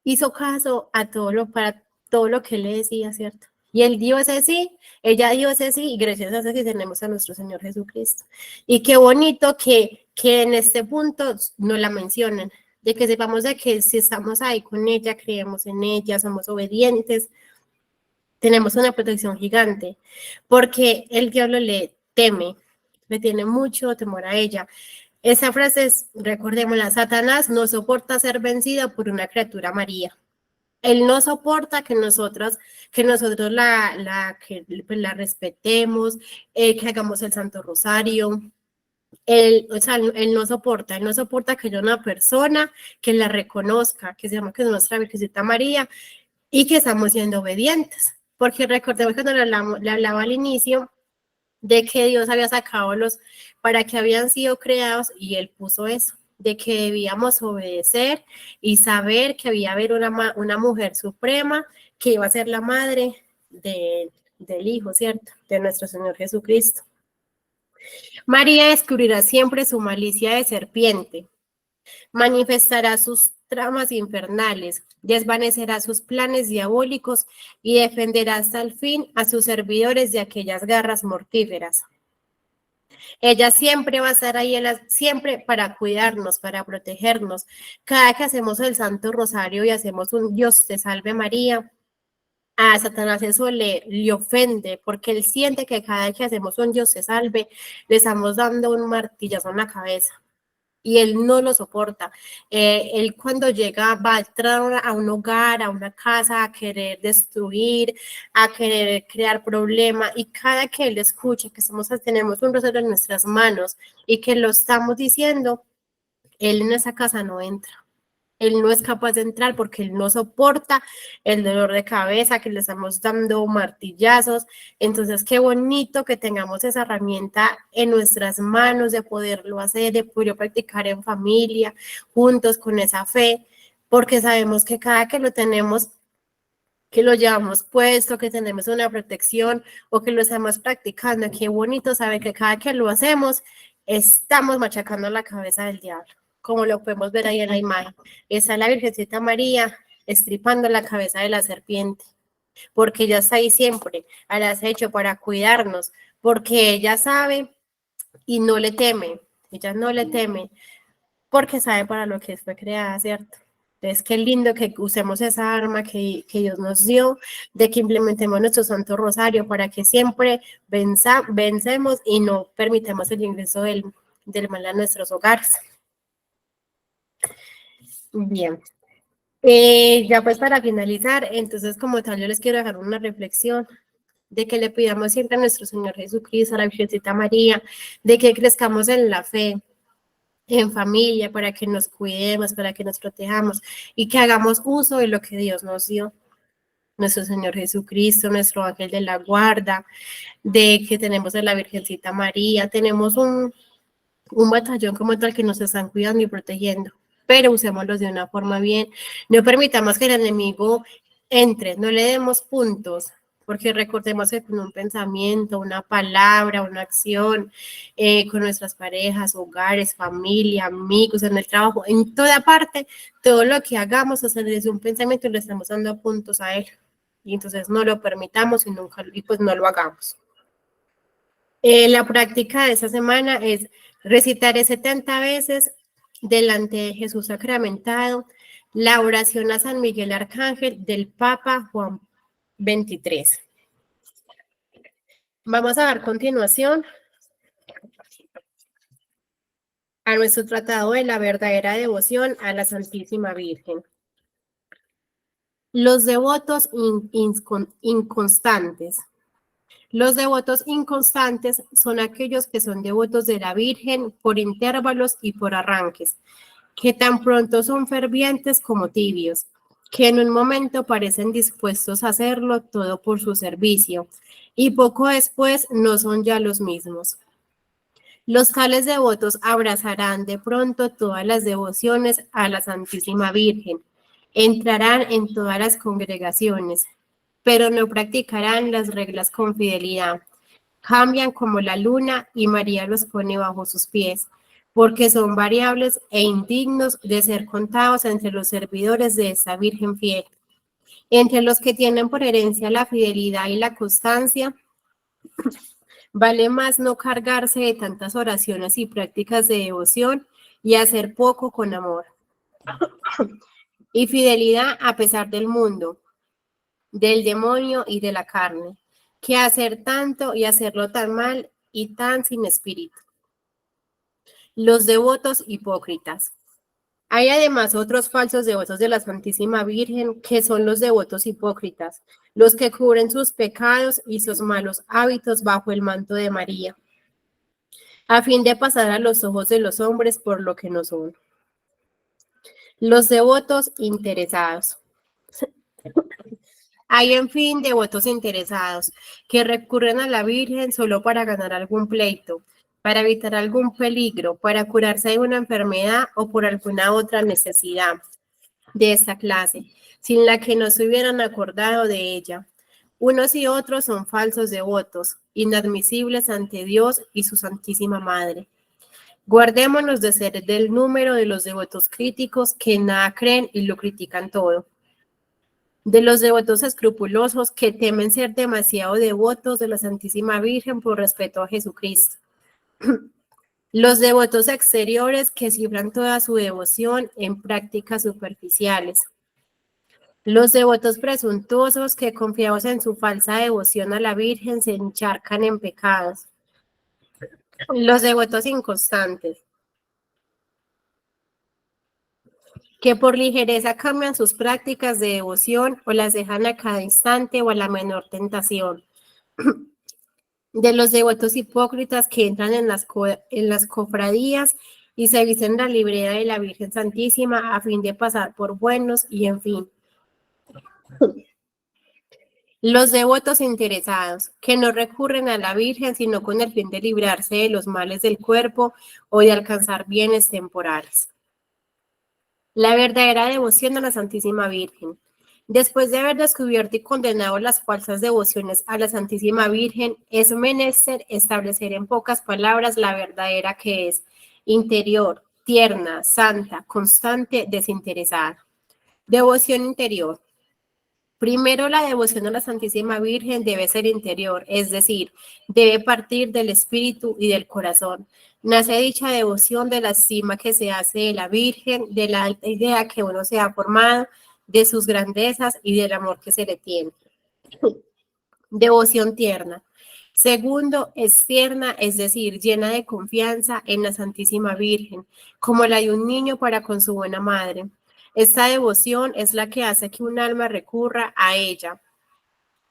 hizo caso a para todo lo que él le decía, ¿cierto? Y él dio ese sí, ella dio ese sí, y gracias a eso sí tenemos a nuestro Señor Jesucristo. Y qué bonito que en este punto nos la mencionan, de que sepamos de que si estamos ahí con ella, creemos en ella, somos obedientes, tenemos una protección gigante, porque el diablo le teme, le tiene mucho temor a ella. Esa frase es, recordémosla, Satanás no soporta ser vencido por una criatura María. Él no soporta que nosotros la respetemos, que hagamos el Santo Rosario. Él no soporta que haya una persona que la reconozca, que se llama que es nuestra Virgencita María y que estamos siendo obedientes. Porque recordemos que le hablaba al inicio de que Dios había sacado para que habían sido creados y Él puso eso, de que debíamos obedecer y saber que había haber una mujer suprema que iba a ser la madre del Hijo, ¿cierto? De nuestro Señor Jesucristo. María descubrirá siempre su malicia de serpiente, manifestará sus tramas infernales, desvanecerá sus planes diabólicos y defenderá hasta el fin a sus servidores de aquellas garras mortíferas. Ella siempre va a estar ahí, siempre para cuidarnos, para protegernos. Cada que hacemos el Santo Rosario y hacemos un Dios te salve María, a Satanás eso le ofende, porque él siente que cada vez que hacemos un Dios te salve, le estamos dando un martillazo en la cabeza. Y él no lo soporta. Él cuando llega va a entrar a un hogar, a una casa, a querer destruir, a querer crear problemas. Y cada que él escucha que tenemos un rosario en nuestras manos y que lo estamos diciendo, él en esa casa no entra. Él no es capaz de entrar porque él no soporta el dolor de cabeza, que le estamos dando martillazos. Entonces, qué bonito que tengamos esa herramienta en nuestras manos de poderlo hacer, de poderlo practicar en familia, juntos con esa fe, porque sabemos que cada que lo tenemos, que lo llevamos puesto, que tenemos una protección o que lo estamos practicando, qué bonito saber que cada que lo hacemos, estamos machacando la cabeza del diablo, como lo podemos ver ahí en la imagen. Está la Virgencita María estripando la cabeza de la serpiente, porque ella está ahí siempre, al acecho para cuidarnos, porque ella sabe y no le teme, ella no le teme, porque sabe para lo que fue creada, ¿cierto? Entonces, qué lindo que usemos esa arma que Dios nos dio, de que implementemos nuestro Santo Rosario para que siempre vencemos y no permitamos el ingreso del mal a nuestros hogares. Bien. Ya pues para finalizar, entonces como tal yo les quiero dejar una reflexión de que le pidamos siempre a nuestro Señor Jesucristo, a la Virgencita María, de que crezcamos en la fe, en familia, para que nos cuidemos, para que nos protejamos y que hagamos uso de lo que Dios nos dio. Nuestro Señor Jesucristo, nuestro ángel de la guarda, de que tenemos a la Virgencita María, tenemos un batallón como tal que nos están cuidando y protegiendo, pero usémoslos de una forma bien. No permitamos que el enemigo entre, no le demos puntos, porque recordemos que con un pensamiento, una palabra, una acción, con nuestras parejas, hogares, familia, amigos, en el trabajo, en toda parte, todo lo que hagamos, o sea, desde un pensamiento le estamos dando puntos a él. Y entonces no lo permitamos y pues no lo hagamos. La práctica de esta semana es recitar 70 veces delante de Jesús sacramentado la oración a San Miguel Arcángel del Papa Juan XXIII. Vamos a dar continuación a nuestro tratado de la verdadera devoción a la Santísima Virgen. Los devotos inconstantes. Los devotos inconstantes son aquellos que son devotos de la Virgen por intervalos y por arranques, que tan pronto son fervientes como tibios, que en un momento parecen dispuestos a hacerlo todo por su servicio, y poco después no son ya los mismos. Los tales devotos abrazarán de pronto todas las devociones a la Santísima Virgen, entrarán en todas las congregaciones, pero no practicarán las reglas con fidelidad. Cambian como la luna y María los pone bajo sus pies, porque son variables e indignos de ser contados entre los servidores de esta Virgen fiel. Entre los que tienen por herencia la fidelidad y la constancia, vale más no cargarse de tantas oraciones y prácticas de devoción y hacer poco con amor. Y fidelidad a pesar del mundo, del demonio y de la carne, que hacer tanto y hacerlo tan mal y tan sin espíritu. Los devotos hipócritas. Hay además otros falsos devotos de la Santísima Virgen, que son los devotos hipócritas, los que cubren sus pecados y sus malos hábitos bajo el manto de María, a fin de pasar a los ojos de los hombres por lo que no son. Los devotos interesados. Hay, en fin, devotos interesados que recurren a la Virgen solo para ganar algún pleito, para evitar algún peligro, para curarse de una enfermedad o por alguna otra necesidad de esta clase, sin la que no se hubieran acordado de ella. Unos y otros son falsos devotos, inadmisibles ante Dios y su Santísima Madre. Guardémonos de ser del número de los devotos críticos que nada creen y lo critican todo. De los devotos escrupulosos que temen ser demasiado devotos de la Santísima Virgen por respeto a Jesucristo. Los devotos exteriores que cifran toda su devoción en prácticas superficiales. Los devotos presuntuosos que, confiados en su falsa devoción a la Virgen, se encharcan en pecados. Los devotos inconstantes, que por ligereza cambian sus prácticas de devoción o las dejan a cada instante o a la menor tentación. De los devotos hipócritas que entran en las cofradías y se visten la libreta de la Virgen Santísima a fin de pasar por buenos y en fin. Los devotos interesados, que no recurren a la Virgen sino con el fin de librarse de los males del cuerpo o de alcanzar bienes temporales. La verdadera devoción a la Santísima Virgen. Después de haber descubierto y condenado las falsas devociones a la Santísima Virgen, es menester establecer en pocas palabras la verdadera, que es interior, tierna, santa, constante, desinteresada. Devoción interior. Primero, la devoción a la Santísima Virgen debe ser interior, es decir, debe partir del espíritu y del corazón. Nace dicha devoción de la estima que se hace de la Virgen, de la alta idea que uno se ha formado, de sus grandezas y del amor que se le tiene. Devoción tierna. Segundo, es tierna, es decir, llena de confianza en la Santísima Virgen, como la de un niño para con su buena madre. Esta devoción es la que hace que un alma recurra a ella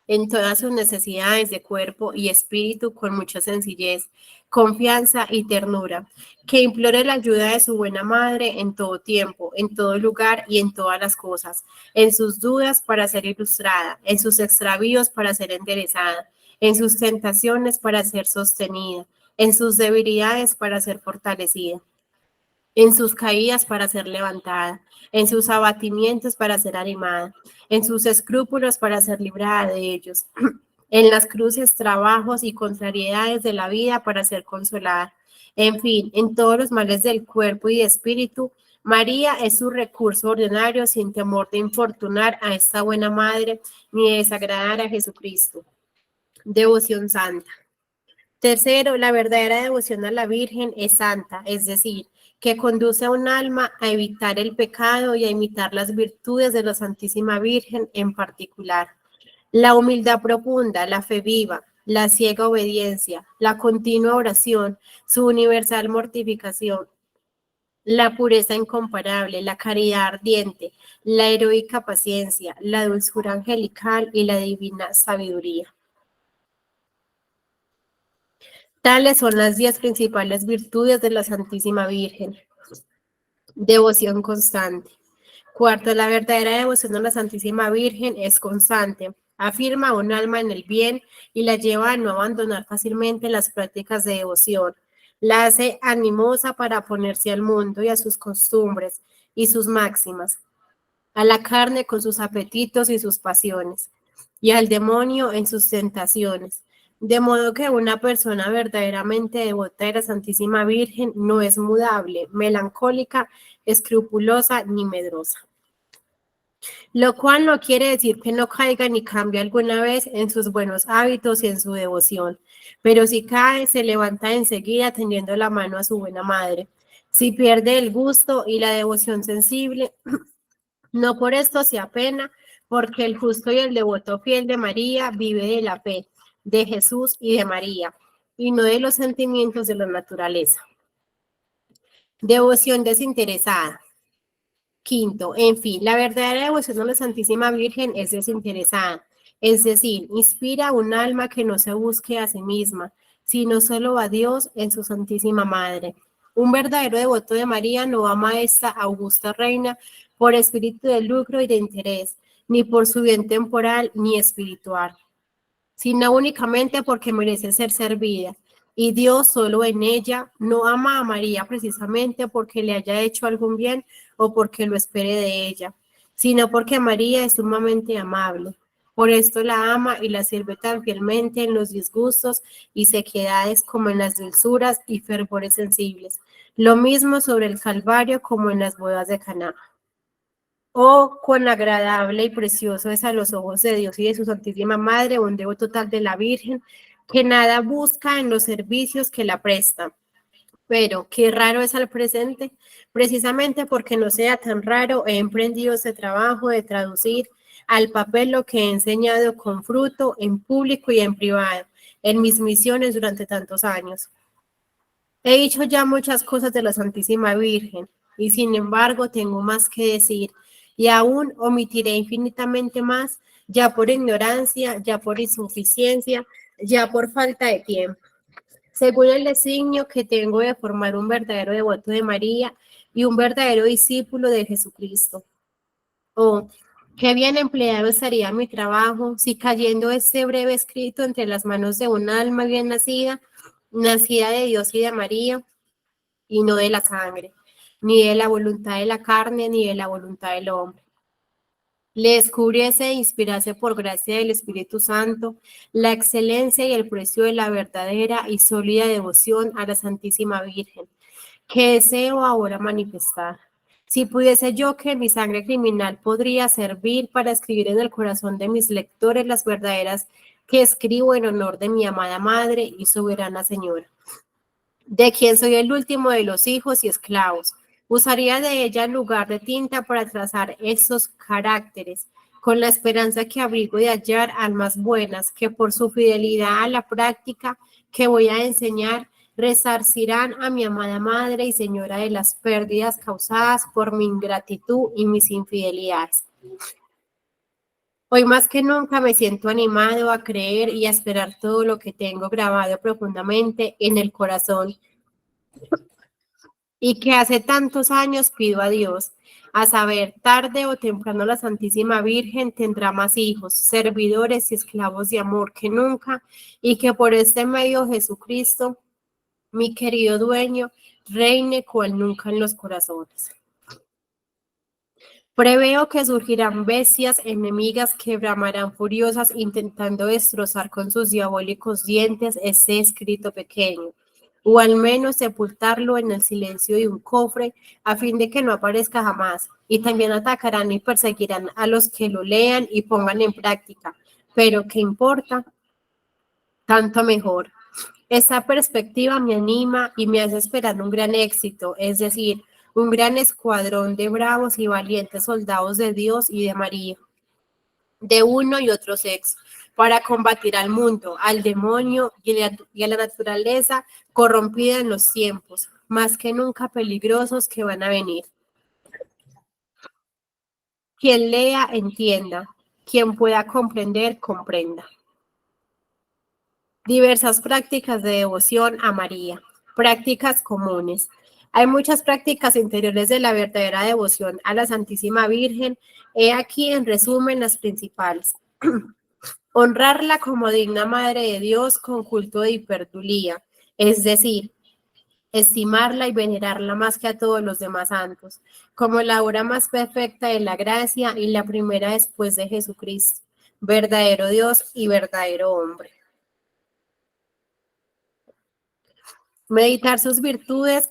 en todas sus necesidades de cuerpo y espíritu con mucha sencillez, confianza y ternura, que implore la ayuda de su buena madre en todo tiempo, en todo lugar y en todas las cosas, en sus dudas para ser ilustrada, en sus extravíos para ser enderezada, en sus tentaciones para ser sostenida, en sus debilidades para ser fortalecida, en sus caídas para ser levantada, en sus abatimientos para ser animada, en sus escrúpulos para ser librada de ellos, en las cruces, trabajos y contrariedades de la vida para ser consolada. En fin, en todos los males del cuerpo y de espíritu, María es su recurso ordinario sin temor de infortunar a esta buena madre ni de desagradar a Jesucristo. Devoción santa. Tercero, la verdadera devoción a la Virgen es santa, es decir, que conduce a un alma a evitar el pecado y a imitar las virtudes de la Santísima Virgen en particular. La humildad profunda, la fe viva, la ciega obediencia, la continua oración, su universal mortificación, la pureza incomparable, la caridad ardiente, la heroica paciencia, la dulzura angelical y la divina sabiduría. Tales son las 10 principales virtudes de la Santísima Virgen. Devoción constante. Cuarto, la verdadera devoción a la Santísima Virgen es constante. Afirma a un alma en el bien y la lleva a no abandonar fácilmente las prácticas de devoción. La hace animosa para oponerse al mundo y a sus costumbres y sus máximas, a la carne con sus apetitos y sus pasiones, y al demonio en sus tentaciones. De modo que una persona verdaderamente devota de la Santísima Virgen no es mudable, melancólica, escrupulosa ni medrosa. Lo cual no quiere decir que no caiga ni cambie alguna vez en sus buenos hábitos y en su devoción, pero si cae, se levanta enseguida tendiendo la mano a su buena madre. Si pierde el gusto y la devoción sensible, no por esto se apena, porque el justo y el devoto fiel de María vive de la fe, de Jesús y de María, y no de los sentimientos de la naturaleza. Devoción desinteresada. Quinto, en fin, la verdadera devoción a la Santísima Virgen es desinteresada, es decir, inspira a un alma que no se busque a sí misma, sino solo a Dios en su Santísima Madre. Un verdadero devoto de María no ama a esta augusta reina por espíritu de lucro y de interés, ni por su bien temporal ni espiritual, sino únicamente porque merece ser servida. Y Dios solo en ella no ama a María precisamente porque le haya hecho algún bien o porque lo espere de ella, sino porque María es sumamente amable. Por esto la ama y la sirve tan fielmente en los disgustos y sequedades como en las dulzuras y fervores sensibles. Lo mismo sobre el Calvario como en las bodas de Caná. Oh, cuán agradable y precioso es a los ojos de Dios y de su Santísima Madre un devoto total de la Virgen, que nada busca en los servicios que la prestan. Pero qué raro es al presente, precisamente porque no sea tan raro, he emprendido ese trabajo de traducir al papel lo que he enseñado con fruto en público y en privado, en mis misiones durante tantos años. He dicho ya muchas cosas de la Santísima Virgen, y sin embargo tengo más que decir, y aún omitiré infinitamente más, ya por ignorancia, ya por insuficiencia, ya por falta de tiempo. según el designio que tengo de formar un verdadero devoto de María y un verdadero discípulo de Jesucristo. Oh, qué bien empleado estaría mi trabajo si cayendo este breve escrito entre las manos de un alma bien nacida, nacida de Dios y de María, y no de la sangre, ni de la voluntad de la carne, ni de la voluntad del hombre. Le descubriese e inspirase por gracia del Espíritu Santo la excelencia y el precio de la verdadera y sólida devoción a la Santísima Virgen, que deseo ahora manifestar. Si pudiese yo que mi sangre criminal podría servir para escribir en el corazón de mis lectores las verdaderas que escribo en honor de mi amada Madre y soberana Señora, de quien soy el último de los hijos y esclavos. Usaría de ella en lugar de tinta para trazar estos caracteres, con la esperanza que abrigo de hallar almas buenas que por su fidelidad a la práctica que voy a enseñar, resarcirán a mi amada Madre y Señora de las pérdidas causadas por mi ingratitud y mis infidelidades. Hoy más que nunca me siento animado a creer y a esperar todo lo que tengo grabado profundamente en el corazón y que hace tantos años pido a Dios, a saber, tarde o temprano la Santísima Virgen tendrá más hijos, servidores y esclavos de amor que nunca, y que por este medio Jesucristo, mi querido dueño, reine cual nunca en los corazones. Preveo que surgirán bestias enemigas que bramarán furiosas intentando destrozar con sus diabólicos dientes ese escrito pequeño, o al menos sepultarlo en el silencio de un cofre a fin de que no aparezca jamás, y también atacarán y perseguirán a los que lo lean y pongan en práctica. Pero ¿qué importa? Tanto mejor. Esta perspectiva me anima y me hace esperar un gran éxito, es decir, un gran escuadrón de bravos y valientes soldados de Dios y de María, de uno y otro sexo, para combatir al mundo, al demonio y a la naturaleza corrompida en los tiempos, más que nunca peligrosos que van a venir. Quien lea, entienda. Quien pueda comprender, comprenda. Diversas prácticas de devoción a María. Prácticas comunes. Hay muchas prácticas interiores de la verdadera devoción a la Santísima Virgen. He aquí en resumen las principales. Honrarla como digna Madre de Dios con culto de hiperdulía, es decir, estimarla y venerarla más que a todos los demás santos, como la obra más perfecta de la gracia y la primera después de Jesucristo, verdadero Dios y verdadero hombre. Meditar sus virtudes,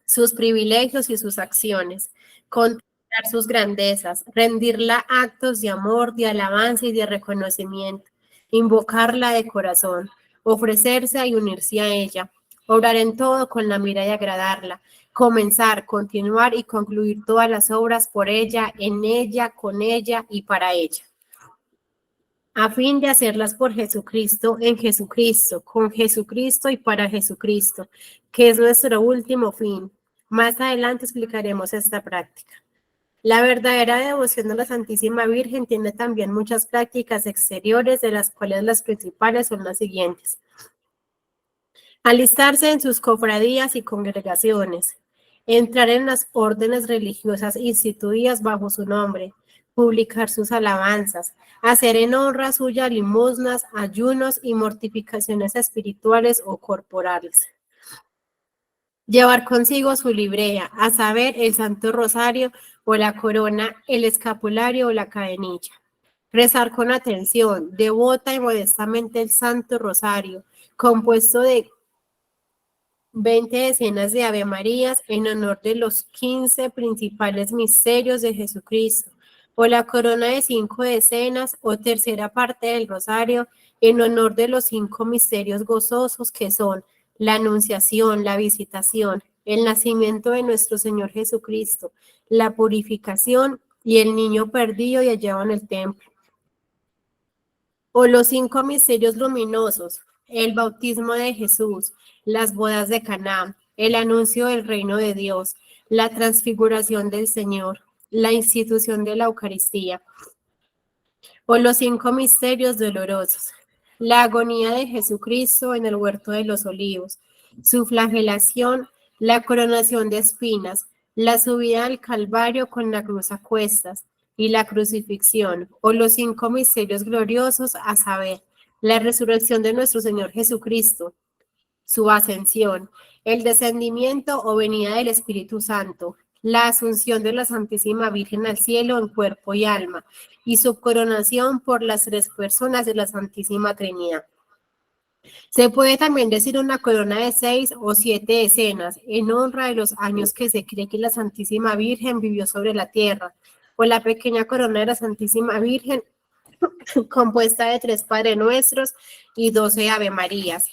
sus privilegios y sus acciones, contemplar sus grandezas, rendirla actos de amor, de alabanza y de reconocimiento, invocarla de corazón, ofrecerse y unirse a ella, obrar en todo con la mira de agradarla, comenzar, continuar y concluir todas las obras por ella, en ella, con ella y para ella, a fin de hacerlas por Jesucristo, en Jesucristo, con Jesucristo y para Jesucristo, que es nuestro último fin. Más adelante explicaremos esta práctica. La verdadera devoción a la Santísima Virgen tiene también muchas prácticas exteriores, de las cuales las principales son las siguientes. Alistarse en sus cofradías y congregaciones, entrar en las órdenes religiosas instituidas bajo su nombre, publicar sus alabanzas, hacer en honra suya limosnas, ayunos y mortificaciones espirituales o corporales. Llevar consigo su librea, a saber, el Santo Rosario o la corona, el escapulario o la cadenilla. Rezar con atención, devota y modestamente el Santo Rosario, compuesto de 20 decenas de Ave Marías en honor de los 15 principales misterios de Jesucristo, o la corona de 5 decenas o tercera parte del rosario en honor de los 5 misterios gozosos que son la Anunciación, la Visitación, el nacimiento de nuestro Señor Jesucristo, la purificación y el niño perdido y hallado en el templo. O los 5 misterios luminosos, el bautismo de Jesús, las bodas de Caná, el anuncio del reino de Dios, la transfiguración del Señor, la institución de la Eucaristía. O los 5 misterios dolorosos, la agonía de Jesucristo en el huerto de los olivos, su flagelación, la coronación de espinas, la subida al Calvario con la cruz a cuestas y la crucifixión, o los 5 misterios gloriosos, a saber, la resurrección de nuestro Señor Jesucristo, su ascensión, el descendimiento o venida del Espíritu Santo, la asunción de la Santísima Virgen al cielo en cuerpo y alma, y su coronación por las 3 personas de la Santísima Trinidad. Se puede también decir una corona de 6 o 7 escenas, en honra de los años que se cree que la Santísima Virgen vivió sobre la tierra, o la pequeña corona de la Santísima Virgen, compuesta de 3 Padre Nuestros y 12 Ave Marías,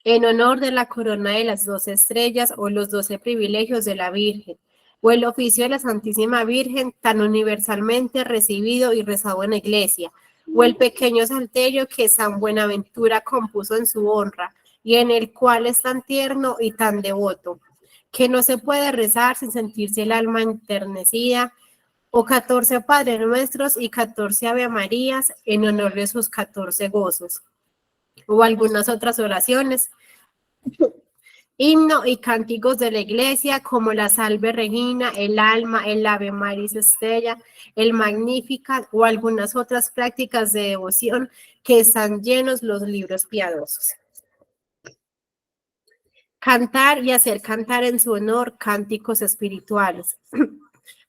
en honor de la corona de las 12 estrellas o los 12 privilegios de la Virgen, o el oficio de la Santísima Virgen tan universalmente recibido y rezado en la Iglesia, o el pequeño salterio que San Buenaventura compuso en su honra, y en el cual es tan tierno y tan devoto, que no se puede rezar sin sentirse el alma enternecida, o 14 Padres Nuestros y 14 Ave Marías en honor de sus 14 gozos, o algunas otras oraciones, himno y cánticos de la Iglesia como la Salve Regina, el Alma, el Ave Maris Estrella, el Magnificat o algunas otras prácticas de devoción que están llenos los libros piadosos. Cantar y hacer cantar en su honor cánticos espirituales.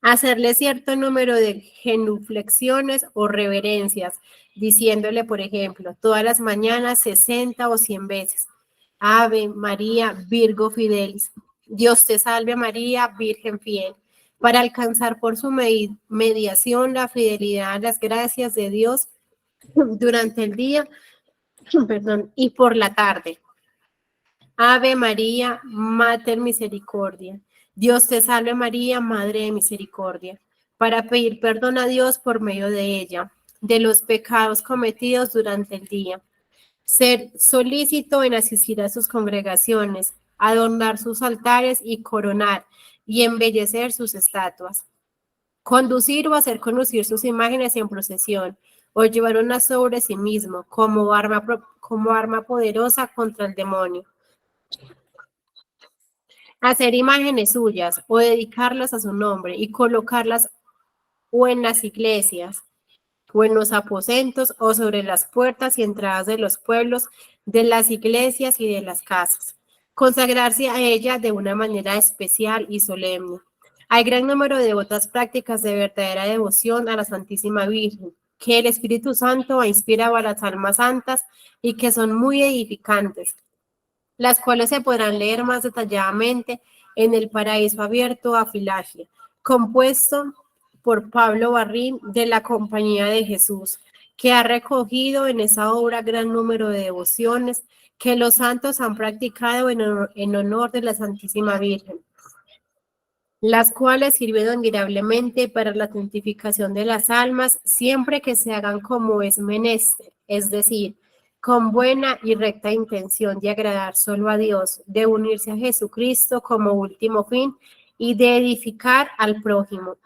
Hacerle cierto número de genuflexiones o reverencias, diciéndole, por ejemplo, todas las mañanas 60 o 100 veces. Ave María, Virgo Fidelis. Dios te salve María, Virgen fiel, para alcanzar por su mediación la fidelidad a las gracias de Dios durante el día y por la tarde. Ave María, Mater Misericordia. Dios te salve María, Madre de Misericordia, para pedir perdón a Dios por medio de ella, de los pecados cometidos durante el día. Ser solícito en asistir a sus congregaciones, adornar sus altares y coronar y embellecer sus estatuas. Conducir o hacer conducir sus imágenes en procesión, o llevar una sobre sí mismo como arma poderosa contra el demonio. Hacer imágenes suyas o dedicarlas a su nombre y colocarlas o en las iglesias, o en los aposentos o sobre las puertas y entradas de los pueblos, de las iglesias y de las casas. Consagrarse a ella de una manera especial y solemne. Hay gran número de otras prácticas de verdadera devoción a la Santísima Virgen, que el Espíritu Santo ha inspirado a las almas santas y que son muy edificantes, las cuales se podrán leer más detalladamente en El Paraíso Abierto a Filagia, compuesto por Pablo Barrín de la Compañía de Jesús, que ha recogido en esa obra gran número de devociones que los santos han practicado en honor de la Santísima Virgen, las cuales sirven admirablemente para la santificación de las almas siempre que se hagan como es menester, es decir, con buena y recta intención de agradar solo a Dios, de unirse a Jesucristo como último fin y de edificar al prójimo,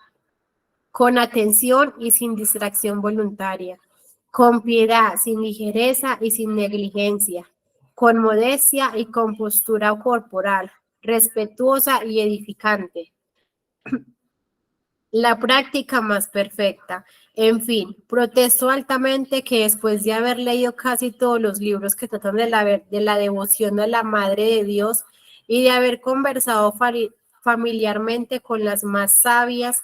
con atención y sin distracción voluntaria, con piedad, sin ligereza y sin negligencia, con modestia y con postura corporal, respetuosa y edificante. La práctica más perfecta. En fin, protesto altamente que después de haber leído casi todos los libros que tratan de la devoción a la Madre de Dios y de haber conversado familiarmente con las más sabias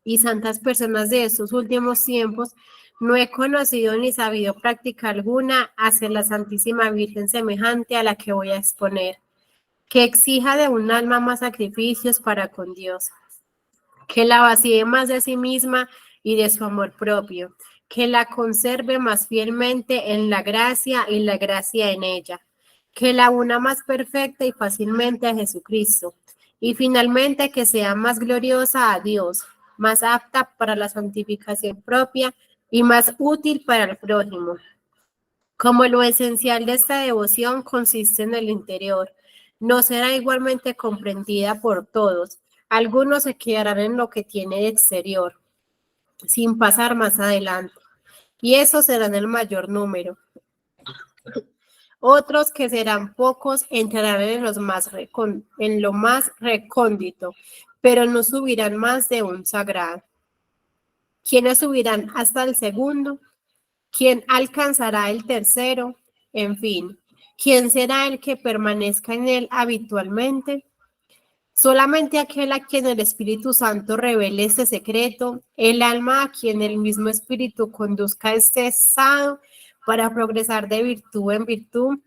y santas personas de estos últimos tiempos, no he conocido ni sabido práctica alguna hacia la Santísima Virgen semejante a la que voy a exponer, que exija de un alma más sacrificios para con Dios, que la vacíe más de sí misma y de su amor propio, que la conserve más fielmente en la gracia y la gracia en ella, que la una más perfecta y fácilmente a Jesucristo, y finalmente que sea más gloriosa a Dios, más apta para la santificación propia y más útil para el prójimo. Como lo esencial de esta devoción consiste en el interior, no será igualmente comprendida por todos. Algunos se quedarán en lo que tiene de exterior, sin pasar más adelante. y esos serán el mayor número. Otros que serán pocos entrarán en lo más recóndito, pero no subirán más de un sagrado. ¿Quiénes subirán hasta el segundo? ¿Quién alcanzará el tercero? En fin, ¿quién será el que permanezca en él habitualmente? Solamente aquel a quien el Espíritu Santo revele este secreto, el alma a quien el mismo Espíritu conduzca a este estado para progresar de virtud en virtud,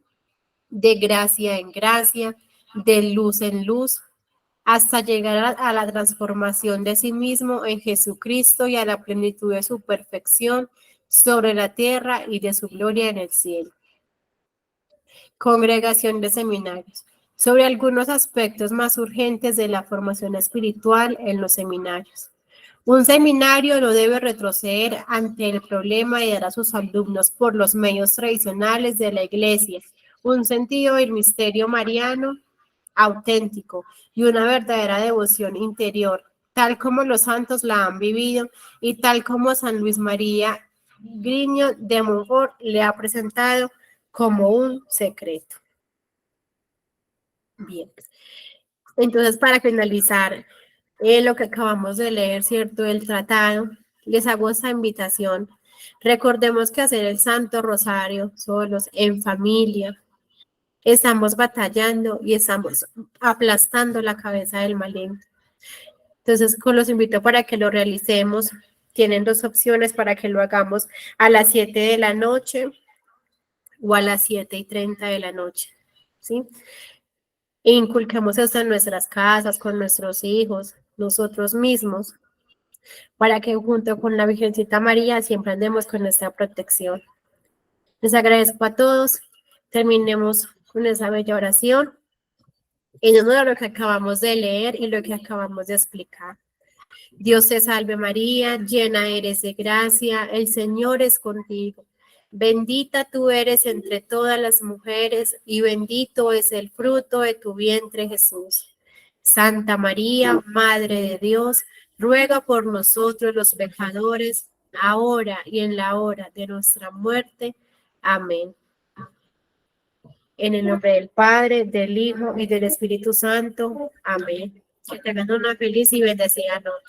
de gracia en gracia, de luz en luz, hasta llegar a la transformación de sí mismo en Jesucristo y a la plenitud de su perfección sobre la tierra y de su gloria en el cielo. Congregación de seminarios. Sobre algunos aspectos más urgentes de la formación espiritual en los seminarios. Un seminario no debe retroceder ante el problema de dar a sus alumnos por los medios tradicionales de la Iglesia un sentido del misterio mariano auténtico y una verdadera devoción interior, tal como los santos la han vivido y tal como San Luis María Griño de Montfort le ha presentado como un secreto. Bien, entonces para finalizar lo que acabamos de leer, ¿cierto? El tratado, les hago esta invitación. Recordemos que hacer el Santo Rosario solos, en familia, estamos batallando y estamos aplastando la cabeza del maligno. Entonces, los invito para que lo realicemos. Tienen dos opciones para que lo hagamos a las 7 de la noche o a las 7:30 de la noche, ¿sí? E inculquemos esto en nuestras casas, con nuestros hijos, nosotros mismos, para que junto con la Virgencita María siempre andemos con nuestra protección. Les agradezco a todos. Terminemos con esa bella oración en honor a lo que acabamos de leer y lo que acabamos de explicar. Dios te salve María, llena eres de gracia, el Señor es contigo. Bendita tú eres entre todas las mujeres y bendito es el fruto de tu vientre Jesús. Santa María, Madre de Dios, ruega por nosotros los pecadores, ahora y en la hora de nuestra muerte. Amén. En el nombre del Padre, del Hijo y del Espíritu Santo. Amén. Que tengan una feliz y bendecida noche.